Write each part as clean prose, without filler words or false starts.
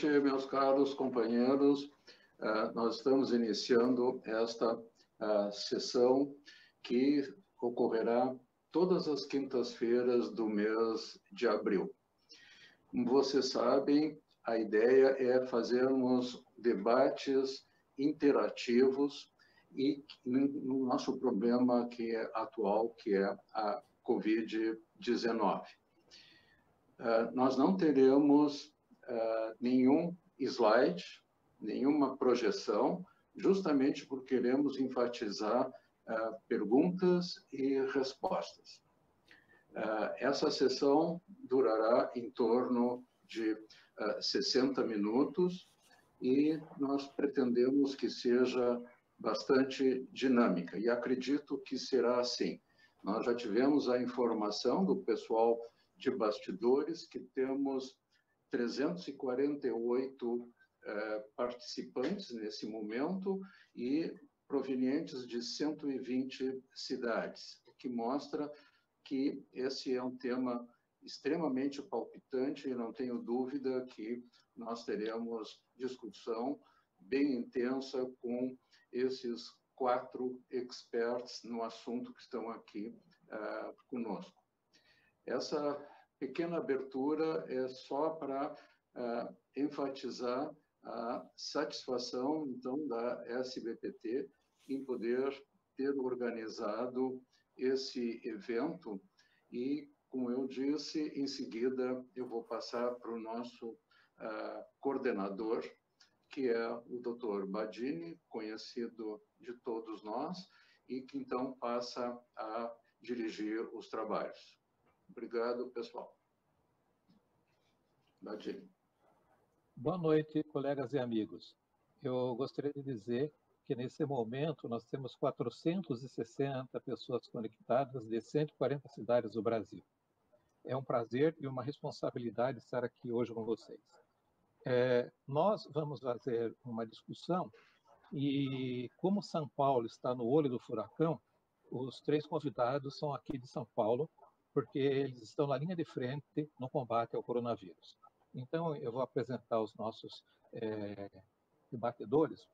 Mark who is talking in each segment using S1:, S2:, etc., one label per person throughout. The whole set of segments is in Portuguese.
S1: noite, meus caros companheiros. Nós estamos iniciando esta sessão que ocorrerá todas as quintas-feiras do mês de abril. Como vocês sabem, a ideia é fazermos debates interativos e no nosso problema que é atual, que é a Covid-19. Nós não teremos nenhum slide, nenhuma projeção, justamente porque queremos enfatizar perguntas e respostas. Essa sessão durará em torno de 60 minutos e nós pretendemos que seja bastante dinâmica, e acredito que será assim. Nós já tivemos a informação do pessoal de bastidores que temos 348 participantes nesse momento e provenientes de 120 cidades, o que mostra que esse é um tema extremamente palpitante e não tenho dúvida que nós teremos discussão bem intensa com esses 4 experts no assunto que estão aqui conosco. Essa pequena abertura é só para enfatizar a satisfação, então, da SBPT em poder ter organizado esse evento e, como eu disse, em seguida eu vou passar para o nosso coordenador, que é o Dr. Badini, conhecido de todos nós, e que então passa a dirigir os trabalhos. Obrigado, pessoal. Badini.
S2: Boa noite, colegas e amigos. Eu gostaria de dizer que, nesse momento, nós temos 460 pessoas conectadas de 140 cidades do Brasil. É um prazer e uma responsabilidade estar aqui hoje com vocês. Nós vamos fazer uma discussão e, como São Paulo está no olho do furacão, os 3 convidados são aqui de São Paulo, porque eles estão na linha de frente no combate ao coronavírus. Então, eu vou apresentar os nossos debatedores.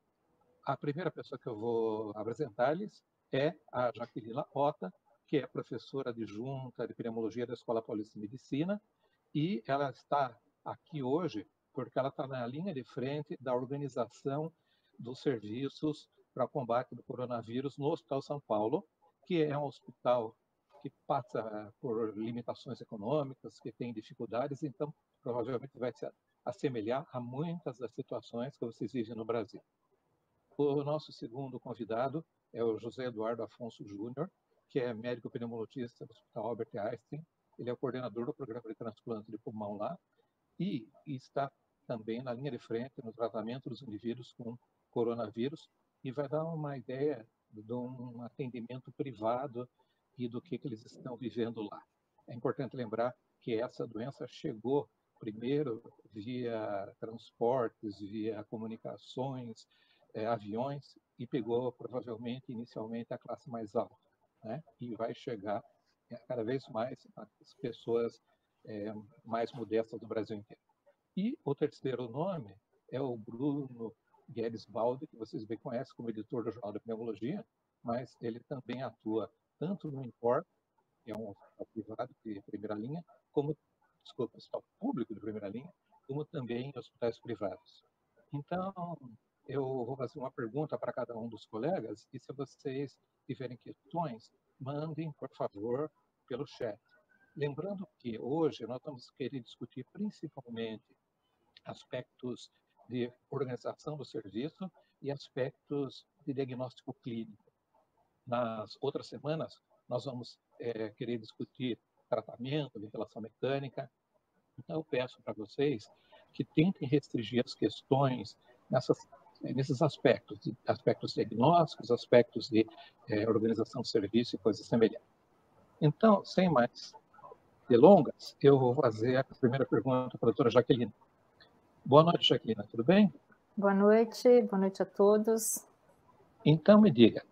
S2: A primeira pessoa que eu vou apresentar-lhes é a Jaqueline Lapota, que é professora adjunta de pneumologia da Escola Paulista de Medicina, e ela está aqui hoje porque ela está na linha de frente da organização dos serviços para o combate do coronavírus no Hospital São Paulo, que é um hospital que passa por limitações econômicas, que tem dificuldades, então provavelmente vai se assemelhar a muitas das situações que vocês vivem no Brasil. O nosso segundo convidado é o José Eduardo Afonso Júnior, que é médico pneumologista do Hospital Albert Einstein. Ele é o coordenador do programa de transplante de pulmão lá e está também na linha de frente no tratamento dos indivíduos com coronavírus e vai dar uma ideia de um atendimento privado e do que eles estão vivendo lá. É importante lembrar que essa doença chegou primeiro via transportes, via comunicações, aviões, e pegou provavelmente inicialmente a classe mais alta, né? E vai chegar cada vez mais às pessoas mais modestas do Brasil inteiro. E o terceiro nome é o Bruno Guedes Baldi, que vocês bem conhecem como editor do Jornal da Pneumologia, mas ele também atua tanto no INPOR, que é um hospital privado de primeira linha, como, hospital público de primeira linha, como também em hospitais privados. Então, eu vou fazer uma pergunta para cada um dos colegas, e se vocês tiverem questões, mandem, por favor, pelo chat. Lembrando que hoje nós vamos querer discutir principalmente aspectos de organização do serviço e aspectos de diagnóstico clínico. Nas outras semanas, nós vamos querer discutir tratamento, ventilação mecânica. Então, eu peço para vocês que tentem restringir as questões nesses aspectos diagnósticos, aspectos de organização do serviço e coisas semelhantes. Então, sem mais delongas, eu vou fazer a primeira pergunta para a doutora Jaqueline. Boa noite, Jaqueline, tudo bem?
S3: Boa noite a todos.
S2: Então, me diga,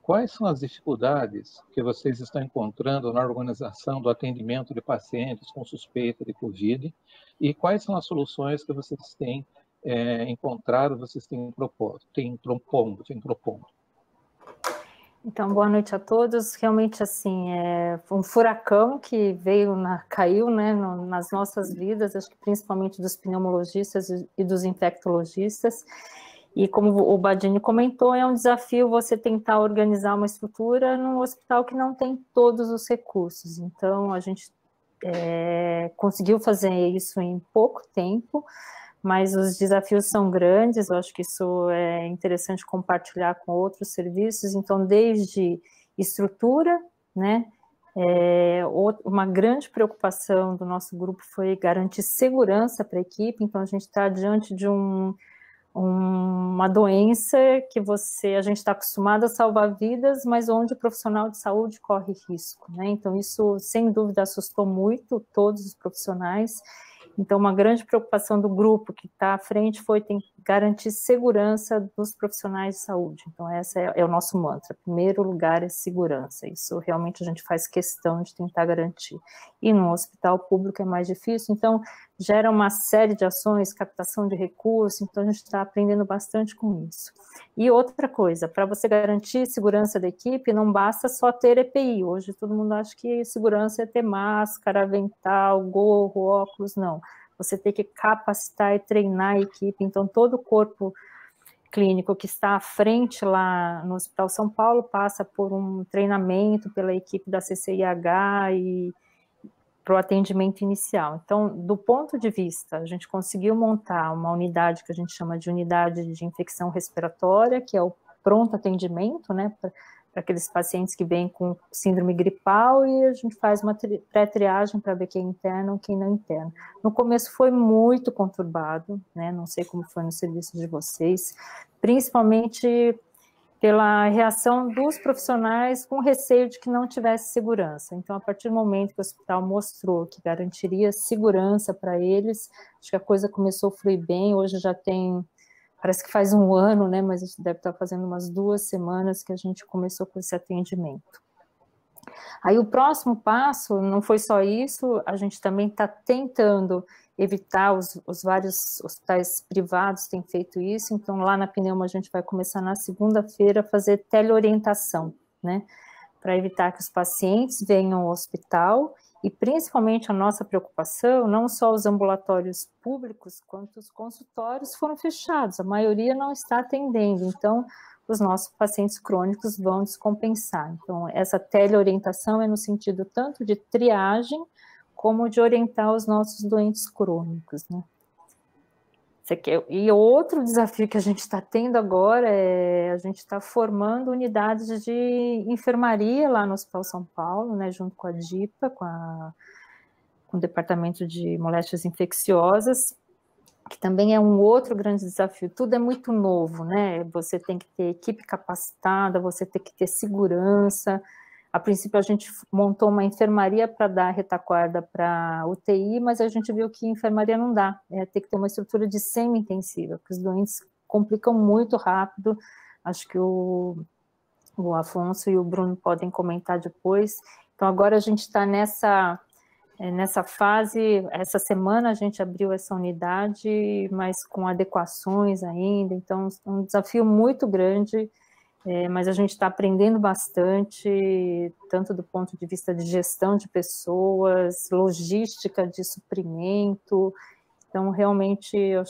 S2: quais são as dificuldades que vocês estão encontrando na organização do atendimento de pacientes com suspeita de Covid e quais são as soluções que vocês têm encontrado, vocês têm propondo?
S3: Então, boa noite a todos. Realmente, assim, foi um furacão que caiu, né, nas nossas vidas, acho que principalmente dos pneumologistas e dos infectologistas. E como o Badini comentou, é um desafio você tentar organizar uma estrutura num hospital que não tem todos os recursos. Então, a gente conseguiu fazer isso em pouco tempo, mas os desafios são grandes, eu acho que isso é interessante compartilhar com outros serviços, então desde estrutura, né, uma grande preocupação do nosso grupo foi garantir segurança para a equipe, então a gente está diante de uma doença que a gente está acostumado a salvar vidas, mas onde o profissional de saúde corre risco, né, então isso sem dúvida assustou muito todos os profissionais. Então, uma grande preocupação do grupo que está à frente foi garantir segurança dos profissionais de saúde. Então, esse é o nosso mantra. Primeiro lugar é segurança. Isso realmente a gente faz questão de tentar garantir. E no hospital público é mais difícil, então gera uma série de ações, captação de recursos, então a gente está aprendendo bastante com isso. E outra coisa, para você garantir segurança da equipe, não basta só ter EPI. Hoje todo mundo acha que segurança é ter máscara, avental, gorro, óculos, não. Você tem que capacitar e treinar a equipe, então todo o corpo clínico que está à frente lá no Hospital São Paulo passa por um treinamento pela equipe da CCIH e para o atendimento inicial. Então, do ponto de vista, a gente conseguiu montar uma unidade que a gente chama de unidade de infecção respiratória, que é o pronto atendimento, né, para aqueles pacientes que vêm com síndrome gripal, e a gente faz uma pré-triagem para ver quem é interno ou quem não é interno. No começo foi muito conturbado, né, não sei como foi no serviço de vocês, principalmente pela reação dos profissionais com receio de que não tivesse segurança. Então, a partir do momento que o hospital mostrou que garantiria segurança para eles, acho que a coisa começou a fluir bem. Hoje já tem, parece que faz um ano, né, mas a gente deve estar fazendo umas 2 semanas que a gente começou com esse atendimento. Aí o próximo passo, não foi só isso, a gente também está tentando evitar, os vários hospitais privados têm feito isso, então lá na Pneuma a gente vai começar na segunda-feira a fazer teleorientação, né, para evitar que os pacientes venham ao hospital, e principalmente a nossa preocupação, não só os ambulatórios públicos, quanto os consultórios foram fechados, a maioria não está atendendo, então os nossos pacientes crônicos vão descompensar. Então, essa teleorientação é no sentido tanto de triagem, como de orientar os nossos doentes crônicos, né? E outro desafio que a gente está tendo agora a gente está formando unidades de enfermaria lá no Hospital São Paulo, né, junto com a DIPA, com o Departamento de Moléstias Infecciosas, que também é um outro grande desafio. Tudo é muito novo, né? Você tem que ter equipe capacitada, você tem que ter segurança. A princípio, a gente montou uma enfermaria para dar retaguarda para UTI, mas a gente viu que enfermaria não dá. Tem que ter uma estrutura de semi-intensiva, porque os doentes complicam muito rápido. Acho que o Afonso e o Bruno podem comentar depois. Então, agora a gente está nessa fase. Essa semana a gente abriu essa unidade, mas com adequações ainda, então é um desafio muito grande, mas a gente está aprendendo bastante, tanto do ponto de vista de gestão de pessoas, logística de suprimento. Então, realmente, eu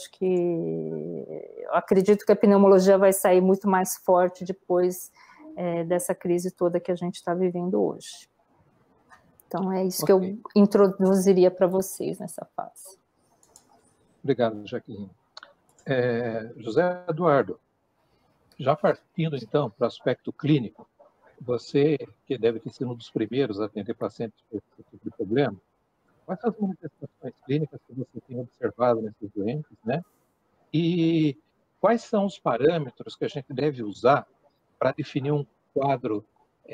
S3: acredito que a pneumologia vai sair muito mais forte depois dessa crise toda que a gente está vivendo hoje. Então, é isso que eu introduziria para vocês nessa fase.
S2: Obrigado, Jaqueline. José Eduardo, já partindo, então, para o aspecto clínico, você, que deve ter sido um dos primeiros a atender pacientes com esse tipo de problema, quais são as manifestações clínicas que você tem observado nesses doentes, né? E quais são os parâmetros que a gente deve usar para definir um quadro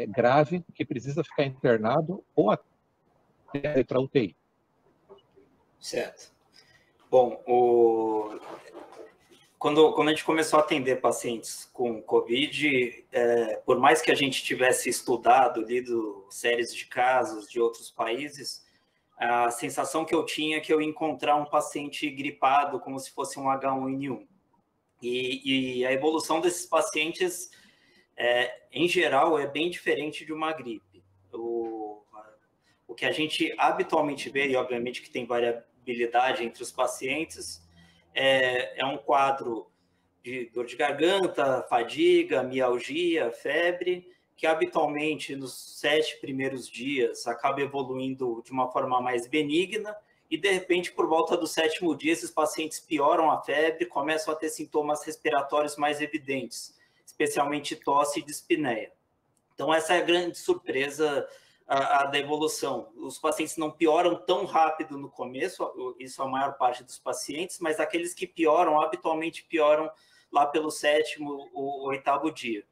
S2: grave que precisa ficar internado ou até ir para a UTI?
S4: Certo. Bom, quando a gente começou a atender pacientes com Covid, por mais que a gente tivesse estudado, lido séries de casos de outros países, a sensação que eu tinha é que eu ia encontrar um paciente gripado como se fosse um H1N1. E a evolução desses pacientes, em geral, é bem diferente de uma gripe. O que a gente habitualmente vê, e obviamente que tem variabilidade entre os pacientes, é um quadro de dor de garganta, fadiga, mialgia, febre, que habitualmente nos 7 primeiros dias acaba evoluindo de uma forma mais benigna, e de repente, por volta do 7º dia, esses pacientes pioram a febre, começam a ter sintomas respiratórios mais evidentes, especialmente tosse e dispneia. Então, essa é a grande surpresa da evolução. Os pacientes não pioram tão rápido no começo, isso é a maior parte dos pacientes, mas aqueles que pioram, habitualmente pioram lá pelo 7º ou 8º dia.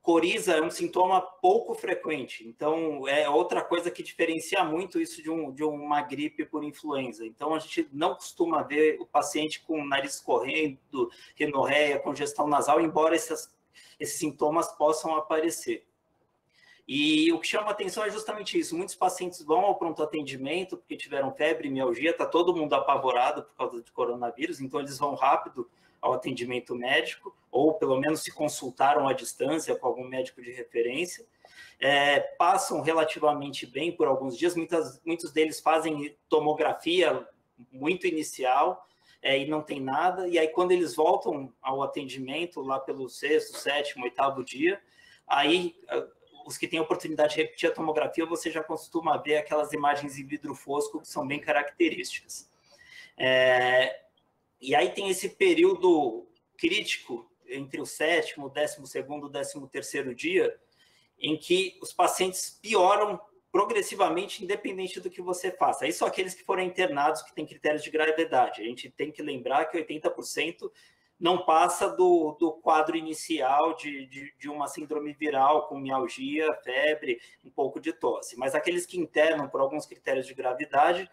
S4: Coriza é um sintoma pouco frequente, então é outra coisa que diferencia muito isso de uma gripe por influenza. Então, a gente não costuma ver o paciente com o nariz escorrendo, rinorreia, congestão nasal, embora esses sintomas possam aparecer. E o que chama atenção é justamente isso. Muitos pacientes vão ao pronto atendimento porque tiveram febre, mialgia, está todo mundo apavorado por causa do coronavírus, então eles vão rápido ao atendimento médico, ou pelo menos se consultaram à distância com algum médico de referência, passam relativamente bem por alguns dias, muitos deles fazem tomografia muito inicial, e não tem nada, e aí quando eles voltam ao atendimento, lá pelo 6º, 7º, 8º dia, aí os que têm a oportunidade de repetir a tomografia, você já costuma ver aquelas imagens em vidro fosco que são bem características. E aí tem esse período crítico entre o 7º, 12º, 13º dia, em que os pacientes pioram progressivamente, independente do que você faça. Aí são aqueles que foram internados, que têm critérios de gravidade. A gente tem que lembrar que 80% não passa do quadro inicial de uma síndrome viral, com mialgia, febre, um pouco de tosse. Mas aqueles que internam por alguns critérios de gravidade,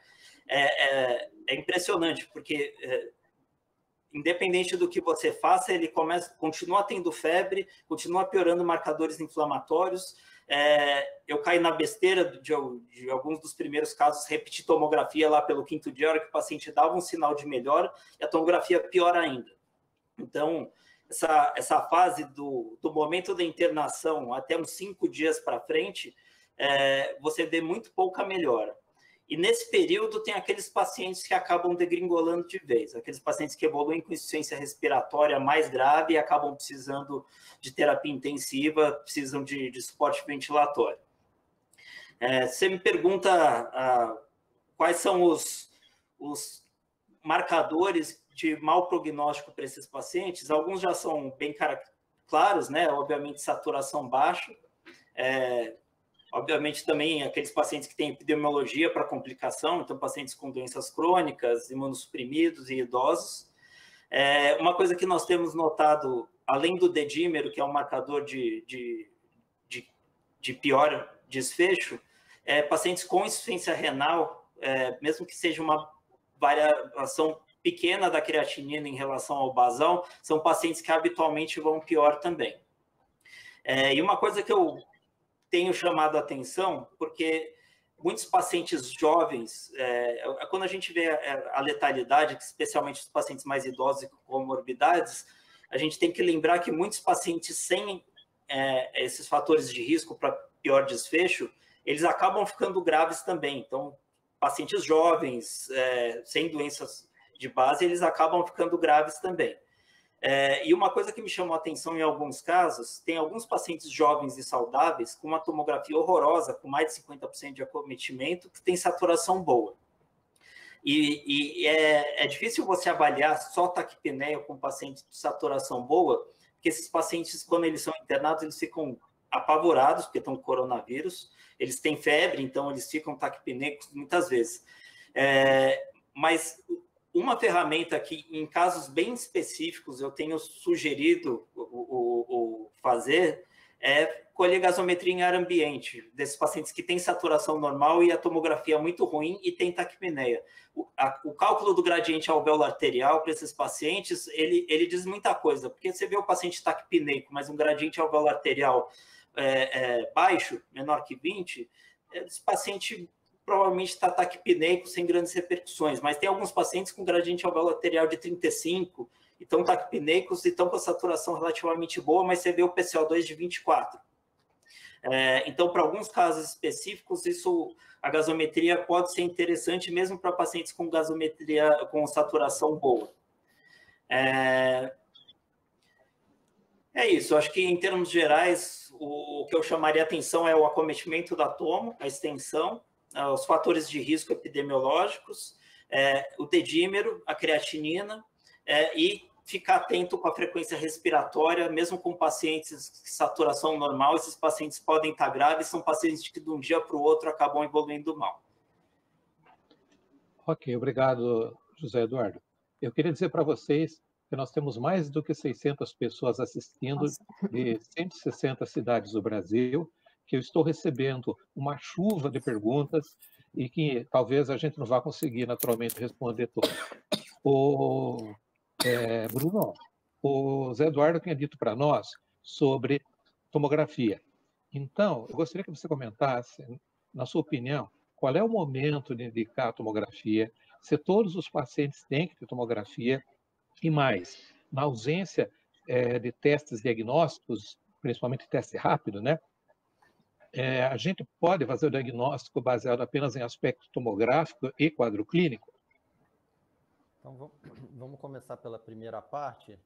S4: é impressionante, porque independente do que você faça, ele continua tendo febre, continua piorando marcadores inflamatórios. Eu caí na besteira de alguns dos primeiros casos, repetir tomografia lá pelo 5º dia, a hora que o paciente dava um sinal de melhora, e a tomografia piora ainda. Então, essa fase do momento da internação até uns 5 dias para frente, você vê muito pouca melhora. E nesse período tem aqueles pacientes que acabam degringolando de vez, aqueles pacientes que evoluem com insuficiência respiratória mais grave e acabam precisando de terapia intensiva, precisam de suporte ventilatório. Você me pergunta quais são os marcadores de mau prognóstico para esses pacientes. Alguns já são bem claros, né? Obviamente, saturação baixa, obviamente também aqueles pacientes que têm epidemiologia para complicação, então pacientes com doenças crônicas, imunossuprimidos e idosos. Uma coisa que nós temos notado, além do dedímero, que é um marcador de pior desfecho, pacientes com insuficiência renal, mesmo que seja uma variação pequena da creatinina em relação ao basal, são pacientes que habitualmente vão pior também. E uma coisa que eu tenho chamado a atenção, porque muitos pacientes jovens, quando a gente vê a letalidade, especialmente os pacientes mais idosos e com comorbidades, a gente tem que lembrar que muitos pacientes sem esses fatores de risco para pior desfecho, eles acabam ficando graves também. Então, pacientes jovens, sem doenças de base, eles acabam ficando graves também. E uma coisa que me chamou a atenção em alguns casos, tem alguns pacientes jovens e saudáveis com uma tomografia horrorosa, com mais de 50% de acometimento, que tem saturação boa. E é difícil você avaliar só taquipneia com pacientes de saturação boa, porque esses pacientes, quando eles são internados, eles ficam apavorados, porque estão com coronavírus, eles têm febre, então eles ficam taquipneicos muitas vezes. Mas uma ferramenta que, em casos bem específicos, eu tenho sugerido fazer é colher gasometria em ar ambiente, desses pacientes que têm saturação normal e a tomografia muito ruim e tem taquipneia. O cálculo do gradiente alvéolo arterial para esses pacientes, ele diz muita coisa, porque você vê o paciente taquipneico, mas um gradiente alvéolo arterial baixo, menor que 20, esse paciente provavelmente está taquipneico sem grandes repercussões, mas tem alguns pacientes com gradiente alvéolo arterial de 35, e estão taquipneicos e estão com a saturação relativamente boa, mas você vê o PCO2 de 24. Então, para alguns casos específicos, a gasometria pode ser interessante mesmo para pacientes com gasometria com saturação boa. É isso, acho que em termos gerais, o que eu chamaria atenção é o acometimento da tomo, a extensão, os fatores de risco epidemiológicos, o dedímero, a creatinina, e ficar atento com a frequência respiratória, mesmo com pacientes de saturação normal, esses pacientes podem estar graves, são pacientes que de um dia para o outro acabam evoluindo mal.
S2: Ok, obrigado, José Eduardo. Eu queria dizer para vocês que nós temos mais do que 600 pessoas assistindo de 160 cidades do Brasil, que eu estou recebendo uma chuva de perguntas e que talvez a gente não vá conseguir naturalmente responder todas. Bruno, o Zé Eduardo tinha dito para nós sobre tomografia. Então, eu gostaria que você comentasse, na sua opinião, qual é o momento de indicar a tomografia, se todos os pacientes têm que ter tomografia, e mais, na ausência de testes diagnósticos, principalmente teste rápido, né? A gente pode fazer o diagnóstico baseado apenas em aspecto tomográfico e quadro clínico?
S5: Então, vamos começar pela primeira parte.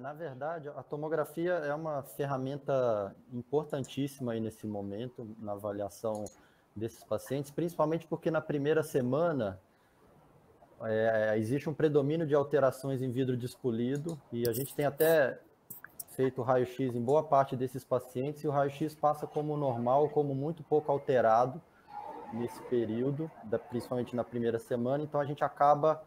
S5: Na verdade, a tomografia é uma ferramenta importantíssima aí nesse momento, na avaliação desses pacientes, principalmente porque na primeira semana existe um predomínio de alterações em vidro despolido, e a gente tem até feito raio-x em boa parte desses pacientes, e o raio-x passa como normal, como muito pouco alterado nesse período, principalmente na primeira semana, então a gente acaba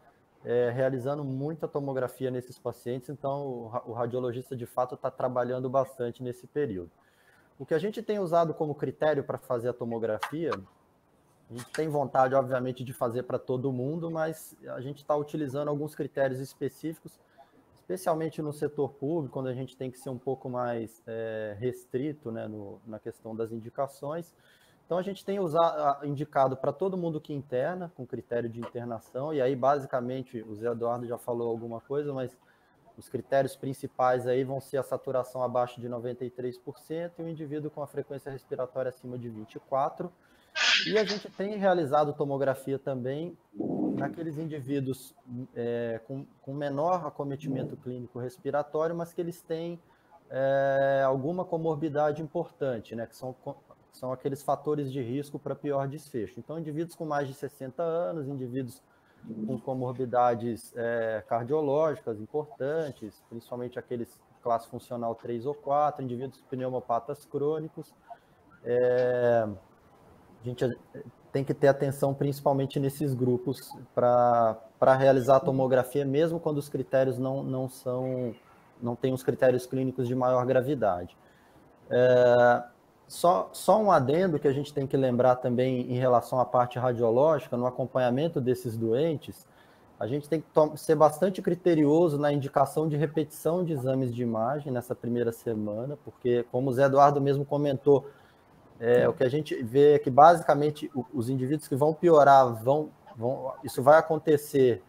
S5: realizando muita tomografia nesses pacientes, então o radiologista de fato está trabalhando bastante nesse período. O que a gente tem usado como critério para fazer a tomografia, a gente tem vontade, obviamente, de fazer para todo mundo, mas a gente está utilizando alguns critérios específicos, especialmente no setor público, quando a gente tem que ser um pouco mais restrito, né, na questão das indicações. Então, a gente tem indicado para todo mundo que interna, com critério de internação, e aí, basicamente, o Zé Eduardo já falou alguma coisa, mas os critérios principais aí vão ser a saturação abaixo de 93% e o indivíduo com a frequência respiratória acima de 24%. E a gente tem realizado tomografia também naqueles indivíduos com menor acometimento clínico respiratório, mas que eles têm alguma comorbidade importante, né, que são aqueles fatores de risco para pior desfecho. Então, indivíduos com mais de 60 anos, indivíduos com comorbidades cardiológicas importantes, principalmente aqueles classe funcional 3 ou 4, indivíduos pneumopatas crônicos. A gente tem que ter atenção principalmente nesses grupos para realizar a tomografia, mesmo quando os critérios não têm os critérios clínicos de maior gravidade. Só um adendo que a gente tem que lembrar também em relação à parte radiológica, no acompanhamento desses doentes, a gente tem que ser bastante criterioso na indicação de repetição de exames de imagem nessa primeira semana, porque, como o Zé Eduardo mesmo comentou, o que a gente vê é que, basicamente, os indivíduos que vão piorar, isso vai acontecer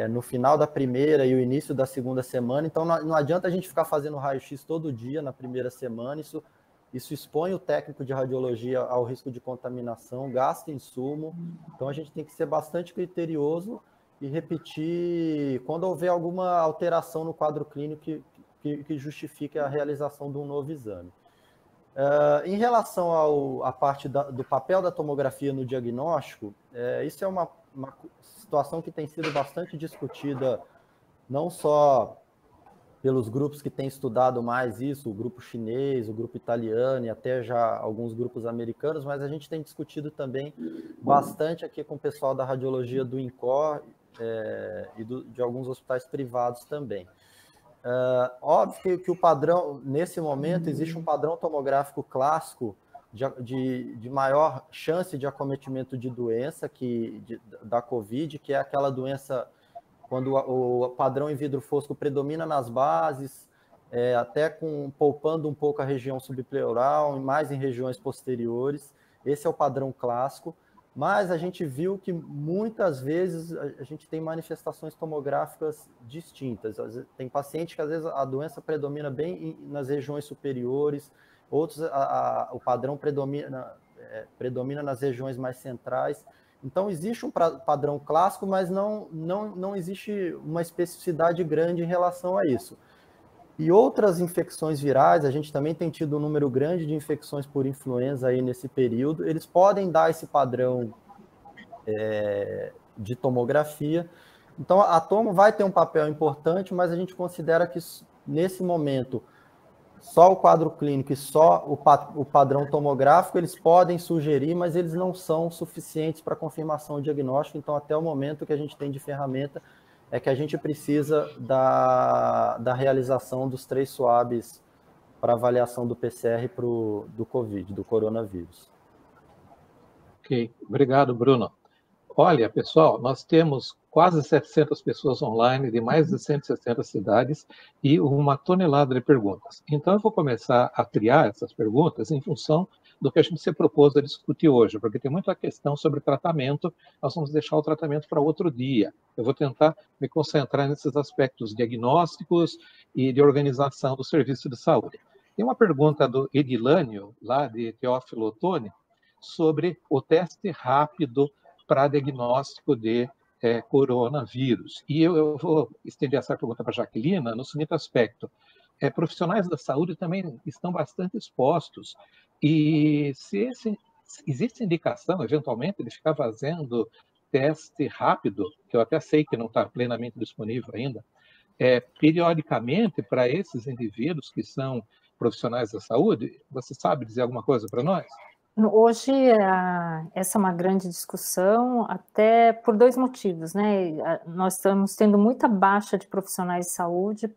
S5: no final da primeira e o início da segunda semana, então não adianta a gente ficar fazendo raio-x todo dia na primeira semana, isso expõe o técnico de radiologia ao risco de contaminação, gasta insumo, então a gente tem que ser bastante criterioso e repetir quando houver alguma alteração no quadro clínico que justifique a realização de um novo exame. Em relação à parte do papel da tomografia no diagnóstico, isso é uma situação que tem sido bastante discutida, não só pelos grupos que têm estudado mais isso, o grupo chinês, o grupo italiano e até já alguns grupos americanos, mas a gente tem discutido também bastante aqui com o pessoal da radiologia do INCOR e de alguns hospitais privados também. Óbvio que o padrão, nesse momento, existe um padrão tomográfico clássico de maior chance de acometimento de doença da COVID, que é aquela doença quando o padrão em vidro fosco predomina nas bases, até poupando um pouco a região subpleural, mais em regiões posteriores. Esse é o padrão clássico. Mas a gente viu que muitas vezes a gente tem manifestações tomográficas distintas. Tem paciente que às vezes a doença predomina bem nas regiões superiores, outros o padrão predomina nas regiões mais centrais. Então existe um padrão clássico, mas não existe uma especificidade grande em relação a isso. E outras infecções virais, a gente também tem tido um número grande de infecções por influenza aí nesse período, eles podem dar esse padrão de tomografia. Então, a tomo vai ter um papel importante, mas a gente considera que, nesse momento, só o quadro clínico e só o padrão tomográfico, eles podem sugerir, mas eles não são suficientes para confirmação diagnóstica. Então, até o momento que a gente tem de ferramenta, é que a gente precisa da realização dos 3 swabs para avaliação do PCR do COVID, do coronavírus.
S2: Ok, obrigado, Bruno. Olha, pessoal, nós temos quase 700 pessoas online de mais de 160 cidades e uma tonelada de perguntas. Então, eu vou começar a triar essas perguntas em função do que a gente se propôs a discutir hoje, porque tem muita questão sobre tratamento, nós vamos deixar o tratamento para outro dia. Eu vou tentar me concentrar nesses aspectos diagnósticos e de organização do serviço de saúde. Tem uma pergunta do Edilânio, lá de Teófilo Otoni, sobre o teste rápido para diagnóstico de coronavírus. E eu vou estender essa pergunta para a Jaquelina no seguinte aspecto. Profissionais da saúde também estão bastante expostos. E se existe indicação, eventualmente, de ficar fazendo teste rápido, que eu até sei que não está plenamente disponível ainda, periodicamente para esses indivíduos que são profissionais da saúde, você sabe dizer alguma coisa para nós?
S3: Hoje, essa é uma grande discussão, até por 2 motivos, né? Nós estamos tendo muita baixa de profissionais de saúde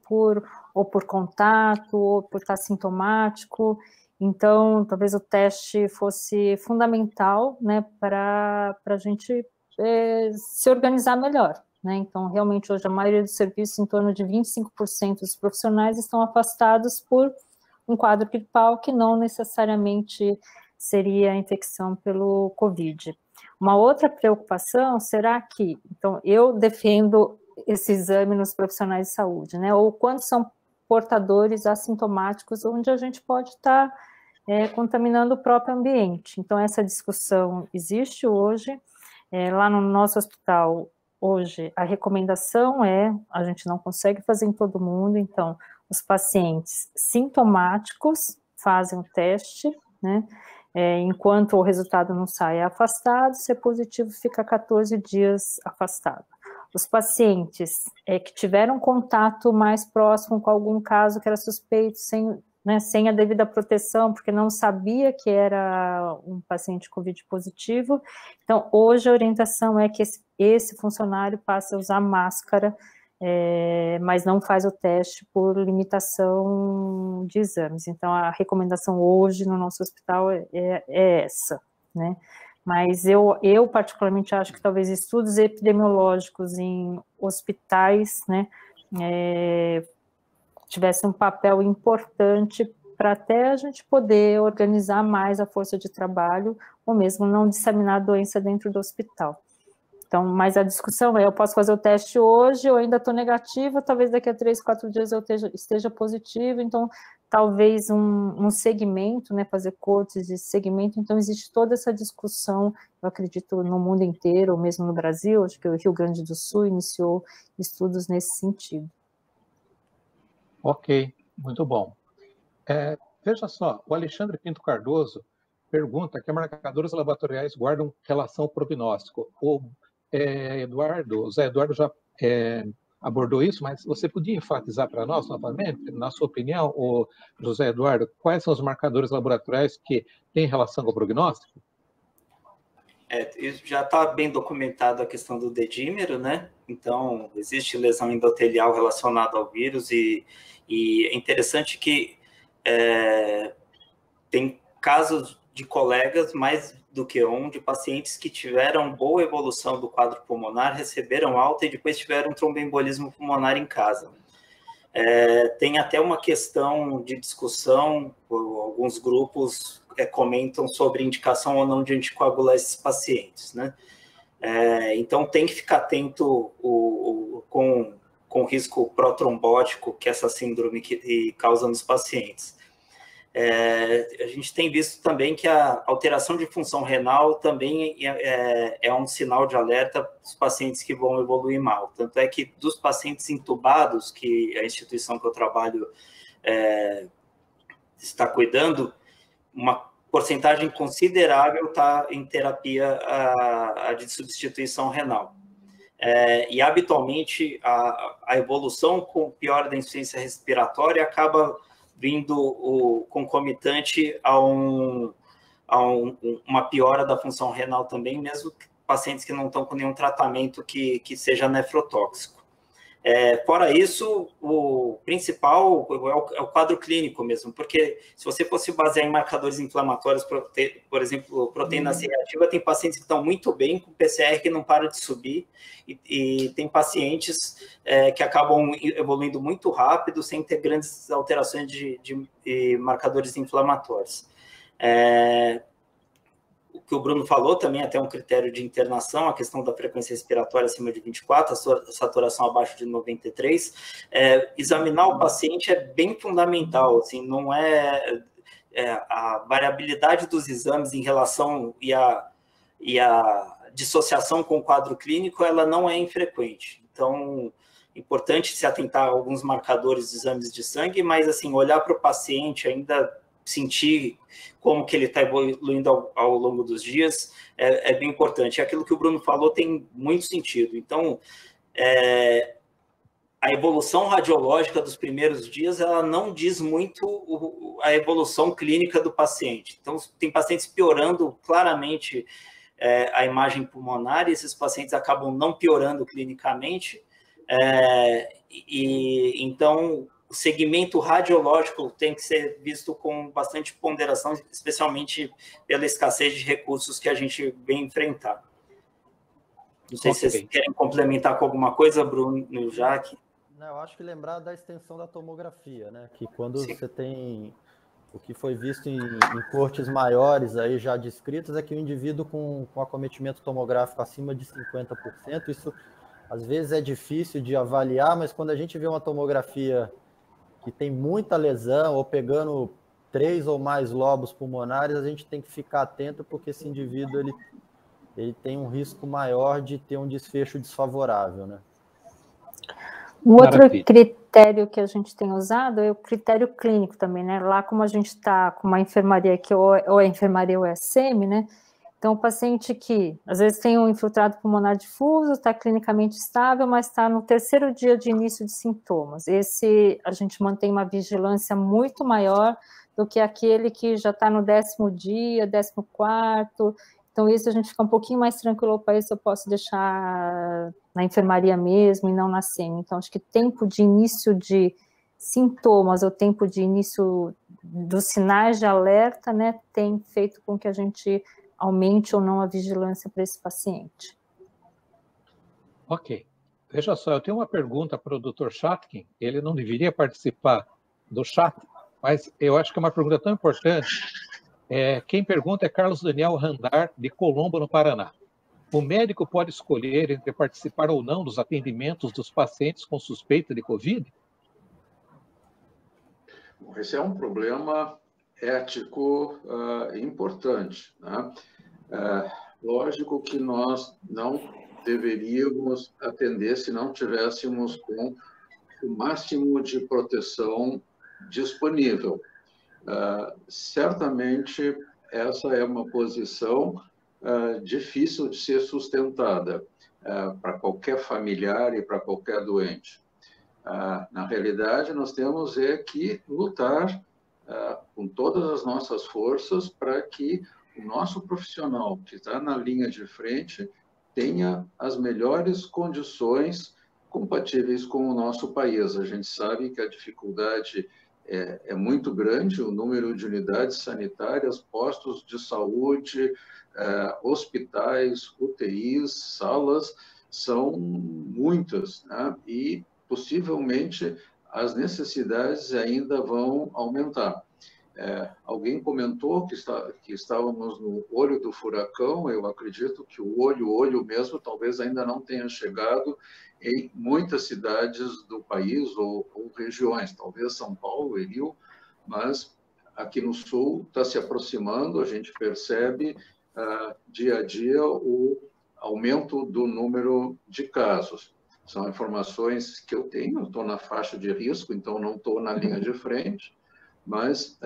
S3: ou por contato, ou por estar sintomático. Então, talvez o teste fosse fundamental, né, para a gente se organizar melhor, né? Então, realmente, hoje, a maioria dos serviços, em torno de 25% dos profissionais, estão afastados por um quadro gripal que não necessariamente seria a infecção pelo COVID. Uma outra preocupação será que, então, eu defendo esse exame nos profissionais de saúde, né? Ou quando são portadores assintomáticos, onde a gente pode estar contaminando o próprio ambiente. Então, essa discussão existe hoje. Lá no nosso hospital, hoje, a recomendação a gente não consegue fazer em todo mundo, então, os pacientes sintomáticos fazem o teste, né? Enquanto o resultado não sai, é afastado, se é positivo, fica 14 dias afastado. Os pacientes que tiveram contato mais próximo com algum caso que era suspeito, sem a devida proteção, porque não sabia que era um paciente COVID positivo, então, hoje a orientação é que esse funcionário passe a usar máscara, mas não faz o teste por limitação de exames. Então, a recomendação hoje no nosso hospital é essa, né? Mas eu particularmente acho que talvez estudos epidemiológicos em hospitais, né, tivessem um papel importante para até a gente poder organizar mais a força de trabalho, ou mesmo não disseminar a doença dentro do hospital. Então, mas a discussão eu posso fazer o teste hoje, eu ainda estou negativa, talvez daqui a 3, 4 dias eu esteja positivo, então talvez um segmento, né, fazer cortes de segmento, então existe toda essa discussão, eu acredito, no mundo inteiro, ou mesmo no Brasil, acho que o Rio Grande do Sul iniciou estudos nesse sentido.
S2: Ok, muito bom. Veja só, o Alexandre Pinto Cardoso pergunta que marcadores laboratoriais guardam relação ao prognóstico. O Zé Eduardo já abordou isso, mas você podia enfatizar para nós, novamente, na sua opinião, o José Eduardo, quais são os marcadores laboratoriais que têm relação com o prognóstico?
S4: Já está bem documentado a questão do dedímero, né? Então, existe lesão endotelial relacionada ao vírus e é interessante que tem casos de colegas, mais do que um, de pacientes que tiveram boa evolução do quadro pulmonar, receberam alta e depois tiveram tromboembolismo pulmonar em casa. Tem até uma questão de discussão, alguns grupos comentam sobre indicação ou não de anticoagular esses pacientes, né? Então, tem que ficar atento com o risco protrombótico que essa síndrome causa nos pacientes. A gente tem visto também que a alteração de função renal também é um sinal de alerta para os pacientes que vão evoluir mal. Tanto é que dos pacientes intubados, que a instituição que eu trabalho está cuidando, uma porcentagem considerável está em terapia de substituição renal. E, habitualmente, a evolução com piora da insuficiência respiratória acaba vindo concomitante a uma piora da função renal também, mesmo pacientes que não estão com nenhum tratamento que seja nefrotóxico. Fora isso, o principal é o quadro clínico mesmo, porque se você fosse basear em marcadores inflamatórios, por exemplo, proteína C reativa, tem pacientes que estão muito bem com PCR que não para de subir, e tem pacientes que acabam evoluindo muito rápido, sem ter grandes alterações de marcadores inflamatórios. O que o Bruno falou também, até um critério de internação, a questão da frequência respiratória acima de 24, a saturação abaixo de 93. Examinar o paciente é bem fundamental, assim, não a variabilidade dos exames em relação e a dissociação com o quadro clínico, ela não é infrequente. Então, é importante se atentar a alguns marcadores de exames de sangue, mas, assim, olhar para o paciente ainda, sentir como que ele está evoluindo ao longo dos dias, é bem importante. Aquilo que o Bruno falou tem muito sentido. Então, a evolução radiológica dos primeiros dias, ela não diz muito a evolução clínica do paciente. Então, tem pacientes piorando claramente a imagem pulmonar, e esses pacientes acabam não piorando clinicamente. Então, o segmento radiológico tem que ser visto com bastante ponderação, especialmente pela escassez de recursos que a gente vem enfrentar. Não sei se vocês querem complementar com alguma coisa, Bruno e Jaque.
S5: Eu acho que lembrar da extensão da tomografia, né? Que quando você tem o que foi visto em cortes maiores aí já descritas, é que o indivíduo com acometimento tomográfico acima de 50%, isso às vezes é difícil de avaliar, mas quando a gente vê uma tomografia que tem muita lesão, ou pegando 3 ou mais lobos pulmonares, a gente tem que ficar atento, porque esse indivíduo ele tem um risco maior de ter um desfecho desfavorável, né?
S3: Um outro critério que a gente tem usado é o critério clínico também, né? Lá, como a gente está com uma enfermaria que ou a enfermaria ou é a SEMI, né? Então, o paciente que, às vezes, tem um infiltrado pulmonar difuso, está clinicamente estável, mas está no 3º dia de início de sintomas. Esse, a gente mantém uma vigilância muito maior do que aquele que já está no 10º dia, 14º. Então, isso a gente fica um pouquinho mais tranquilo, para isso eu posso deixar na enfermaria mesmo e não na SEMI. Então, acho que tempo de início de sintomas, ou tempo de início dos sinais de alerta, né, tem feito com que a gente aumente ou não a vigilância para esse paciente.
S2: Ok. Veja só, eu tenho uma pergunta para o Dr. Chatkin. Ele não deveria participar do chat, mas eu acho que é uma pergunta tão importante. Quem pergunta é Carlos Daniel Randar, de Colombo, no Paraná. O médico pode escolher entre participar ou não dos atendimentos dos pacientes com suspeita de Covid?
S1: Esse é um problema ético importante, né? Lógico que nós não deveríamos atender se não tivéssemos com o máximo de proteção disponível. Certamente, essa é uma posição difícil de ser sustentada para qualquer familiar e para qualquer doente. Na realidade, nós temos que lutar com todas as nossas forças para que o nosso profissional que está na linha de frente tenha as melhores condições compatíveis com o nosso país. A gente sabe que a dificuldade é muito grande, o número de unidades sanitárias, postos de saúde, hospitais, UTIs, salas, são muitas, né? E possivelmente as necessidades ainda vão aumentar. Alguém comentou que estávamos no olho do furacão. Eu acredito que o olho mesmo talvez ainda não tenha chegado em muitas cidades do país ou regiões, talvez São Paulo e Rio, mas aqui no Sul está se aproximando, a gente percebe dia a dia o aumento do número de casos. São informações que eu tenho, estou na faixa de risco, então não estou na linha de frente, mas,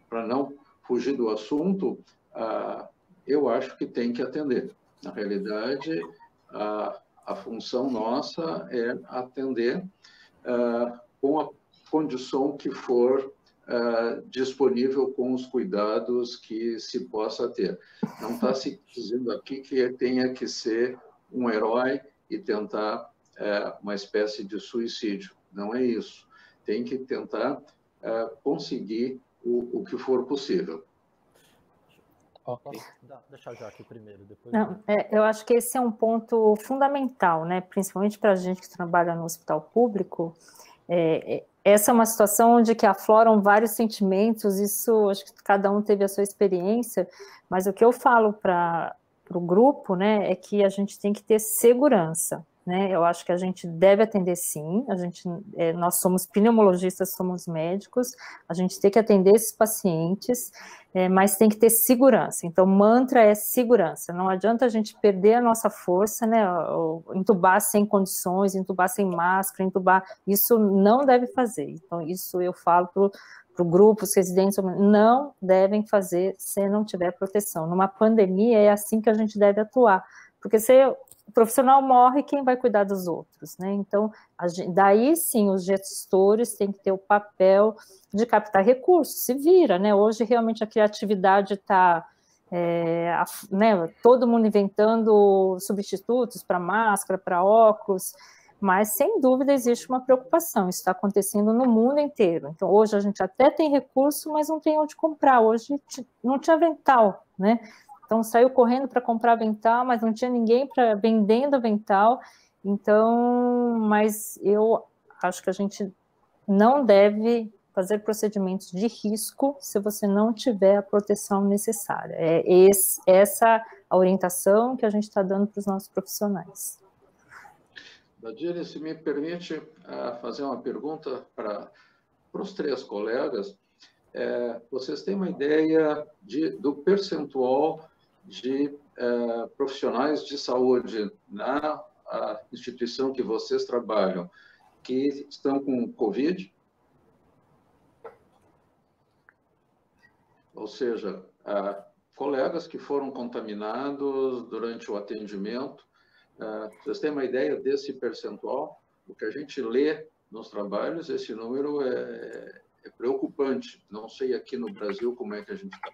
S1: para não fugir do assunto, eu acho que tem que atender. Na realidade, a função nossa é atender com a condição que for disponível, com os cuidados que se possa ter. Não está se dizendo aqui que tenha que ser um herói e tentar uma espécie de suicídio. Não é isso. Tem que tentar conseguir o que for possível.
S5: Okay. Deixa a Jaque primeiro, depois.
S3: Não, eu acho que esse é um ponto fundamental, né? Principalmente para a gente que trabalha no hospital público. Essa é uma situação onde que afloram vários sentimentos, isso acho que cada um teve a sua experiência, mas o que eu falo para o grupo, né, é que a gente tem que ter segurança, né? Eu acho que a gente deve atender sim, nós somos pneumologistas, somos médicos, a gente tem que atender esses pacientes, mas tem que ter segurança. Então, o mantra é segurança. Não adianta a gente perder a nossa força, né? Entubar sem condições, entubar sem máscara, entubar. Isso não deve fazer. Então, isso eu falo para o grupo, os residentes, não devem fazer se não tiver proteção. Numa pandemia, é assim que a gente deve atuar. Porque se o profissional morre, quem vai cuidar dos outros, né? Então, daí sim, os gestores têm que ter o papel de captar recursos, se vira, né? Hoje, realmente, a criatividade está, né? Todo mundo inventando substitutos para máscara, para óculos, mas, sem dúvida, existe uma preocupação, isso está acontecendo no mundo inteiro. Então, hoje a gente até tem recurso, mas não tem onde comprar. Hoje não tinha avental, né? Então, saiu correndo para comprar avental, mas não tinha ninguém vendendo avental. Então, mas eu acho que a gente não deve fazer procedimentos de risco se você não tiver a proteção necessária. Essa a orientação que a gente está dando para os nossos profissionais.
S1: Badilha, se me permite fazer uma pergunta para os três colegas. Vocês têm uma ideia do percentual de profissionais de saúde na instituição que vocês trabalham que estão com Covid? Ou seja, colegas que foram contaminados durante o atendimento. Vocês têm uma ideia desse percentual? O que a gente lê nos trabalhos, esse número é preocupante. Não sei aqui no Brasil como é que a gente está.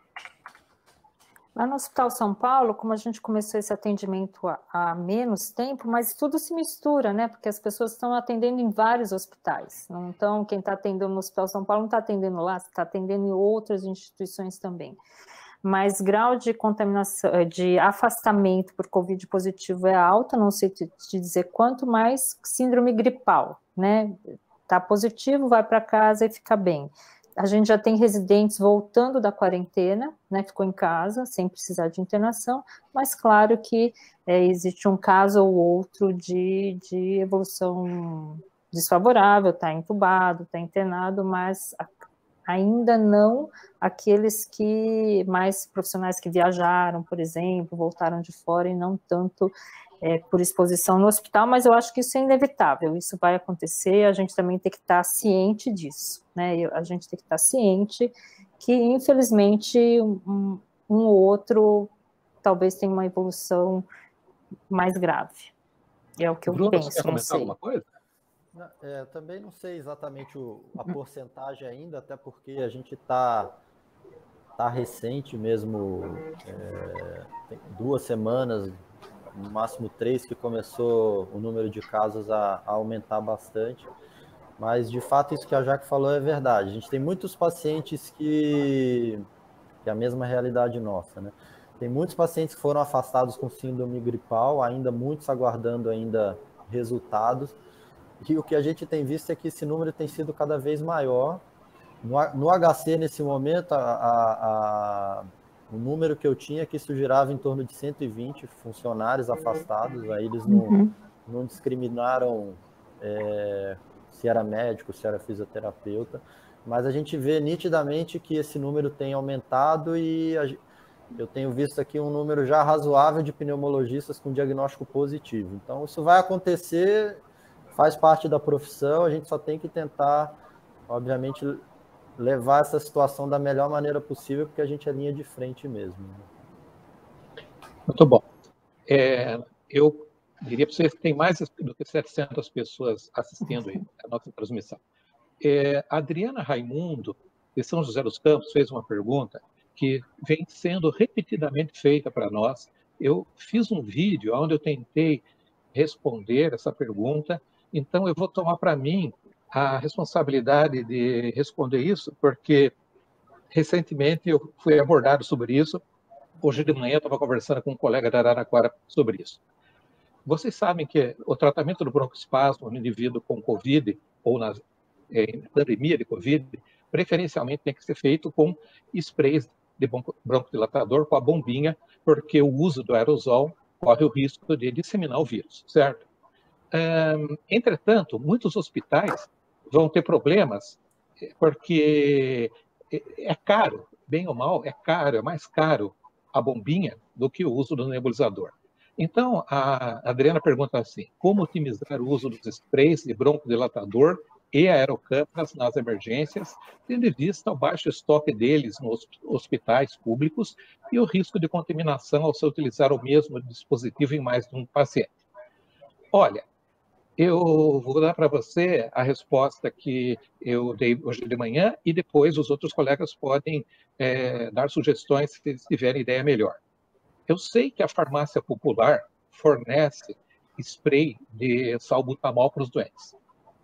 S3: Lá no Hospital São Paulo, como a gente começou esse atendimento há menos tempo, mas tudo se mistura, né? Porque as pessoas estão atendendo em vários hospitais. Então, quem está atendendo no Hospital São Paulo não está atendendo lá, está atendendo em outras instituições também. Mas grau de contaminação, de afastamento por Covid positivo é alto, não sei te dizer quanto, mais síndrome gripal, né? Está positivo, vai para casa e fica bem. A gente já tem residentes voltando da quarentena, né, ficou em casa, sem precisar de internação, mas claro que existe um caso ou outro de evolução desfavorável, está entubado, está internado, mas ainda não aqueles que mais profissionais que viajaram, por exemplo, voltaram de fora e não tanto por exposição no hospital, mas eu acho que isso é inevitável, isso vai acontecer, a gente também tem que estar ciente disso, né? A gente tem que estar ciente que, infelizmente, um ou outro talvez tenha uma evolução mais grave. É o que
S2: Bruno,
S3: eu penso,
S2: você quer comentar alguma coisa?
S5: Também não sei exatamente a porcentagem ainda, até porque a gente está tá recente mesmo, tem 2 semanas, no máximo 3, que começou o número de casos a aumentar bastante. Mas, de fato, isso que a Jaque falou é verdade. A gente tem muitos pacientes que é a mesma realidade nossa, né? Tem muitos pacientes que foram afastados com síndrome gripal, ainda muitos aguardando ainda resultados. E o que a gente tem visto é que esse número tem sido cada vez maior. No HC, nesse momento, o número que eu tinha é que isso girava em torno de 120 funcionários afastados. Aí eles não discriminaram se era médico, se era fisioterapeuta, mas a gente vê nitidamente que esse número tem aumentado e eu tenho visto aqui um número já razoável de pneumologistas com diagnóstico positivo. Então, isso vai acontecer, faz parte da profissão, a gente só tem que tentar, obviamente, levar essa situação da melhor maneira possível, porque a gente é linha de frente mesmo.
S2: Muito bom. Eu diria para vocês que tem mais do que 700 pessoas assistindo aí a nossa transmissão. A Adriana Raimundo, de São José dos Campos, fez uma pergunta que vem sendo repetidamente feita para nós. Eu fiz um vídeo onde eu tentei responder essa pergunta, então eu vou tomar para mim a responsabilidade de responder isso, porque recentemente eu fui abordado sobre isso. Hoje de manhã eu estava conversando com um colega da Araraquara sobre isso. Vocês sabem que o tratamento do broncoespasmo no indivíduo com Covid ou na pandemia de Covid, preferencialmente tem que ser feito com sprays de broncodilatador, com a bombinha, porque o uso do aerosol corre o risco de disseminar o vírus, certo? Entretanto, muitos hospitais vão ter problemas porque é caro, bem ou mal, é caro, é mais caro a bombinha do que o uso do nebulizador. Então, a Adriana pergunta assim, como otimizar o uso dos sprays de broncodilatador e aerocâmeras nas emergências, tendo em vista o baixo estoque deles nos hospitais públicos e o risco de contaminação ao se utilizar o mesmo dispositivo em mais de um paciente? Olha, eu vou dar para você a resposta que eu dei hoje de manhã e depois os outros colegas podem dar sugestões se eles tiverem ideia melhor. Eu sei que a farmácia popular fornece spray de salbutamol para os doentes.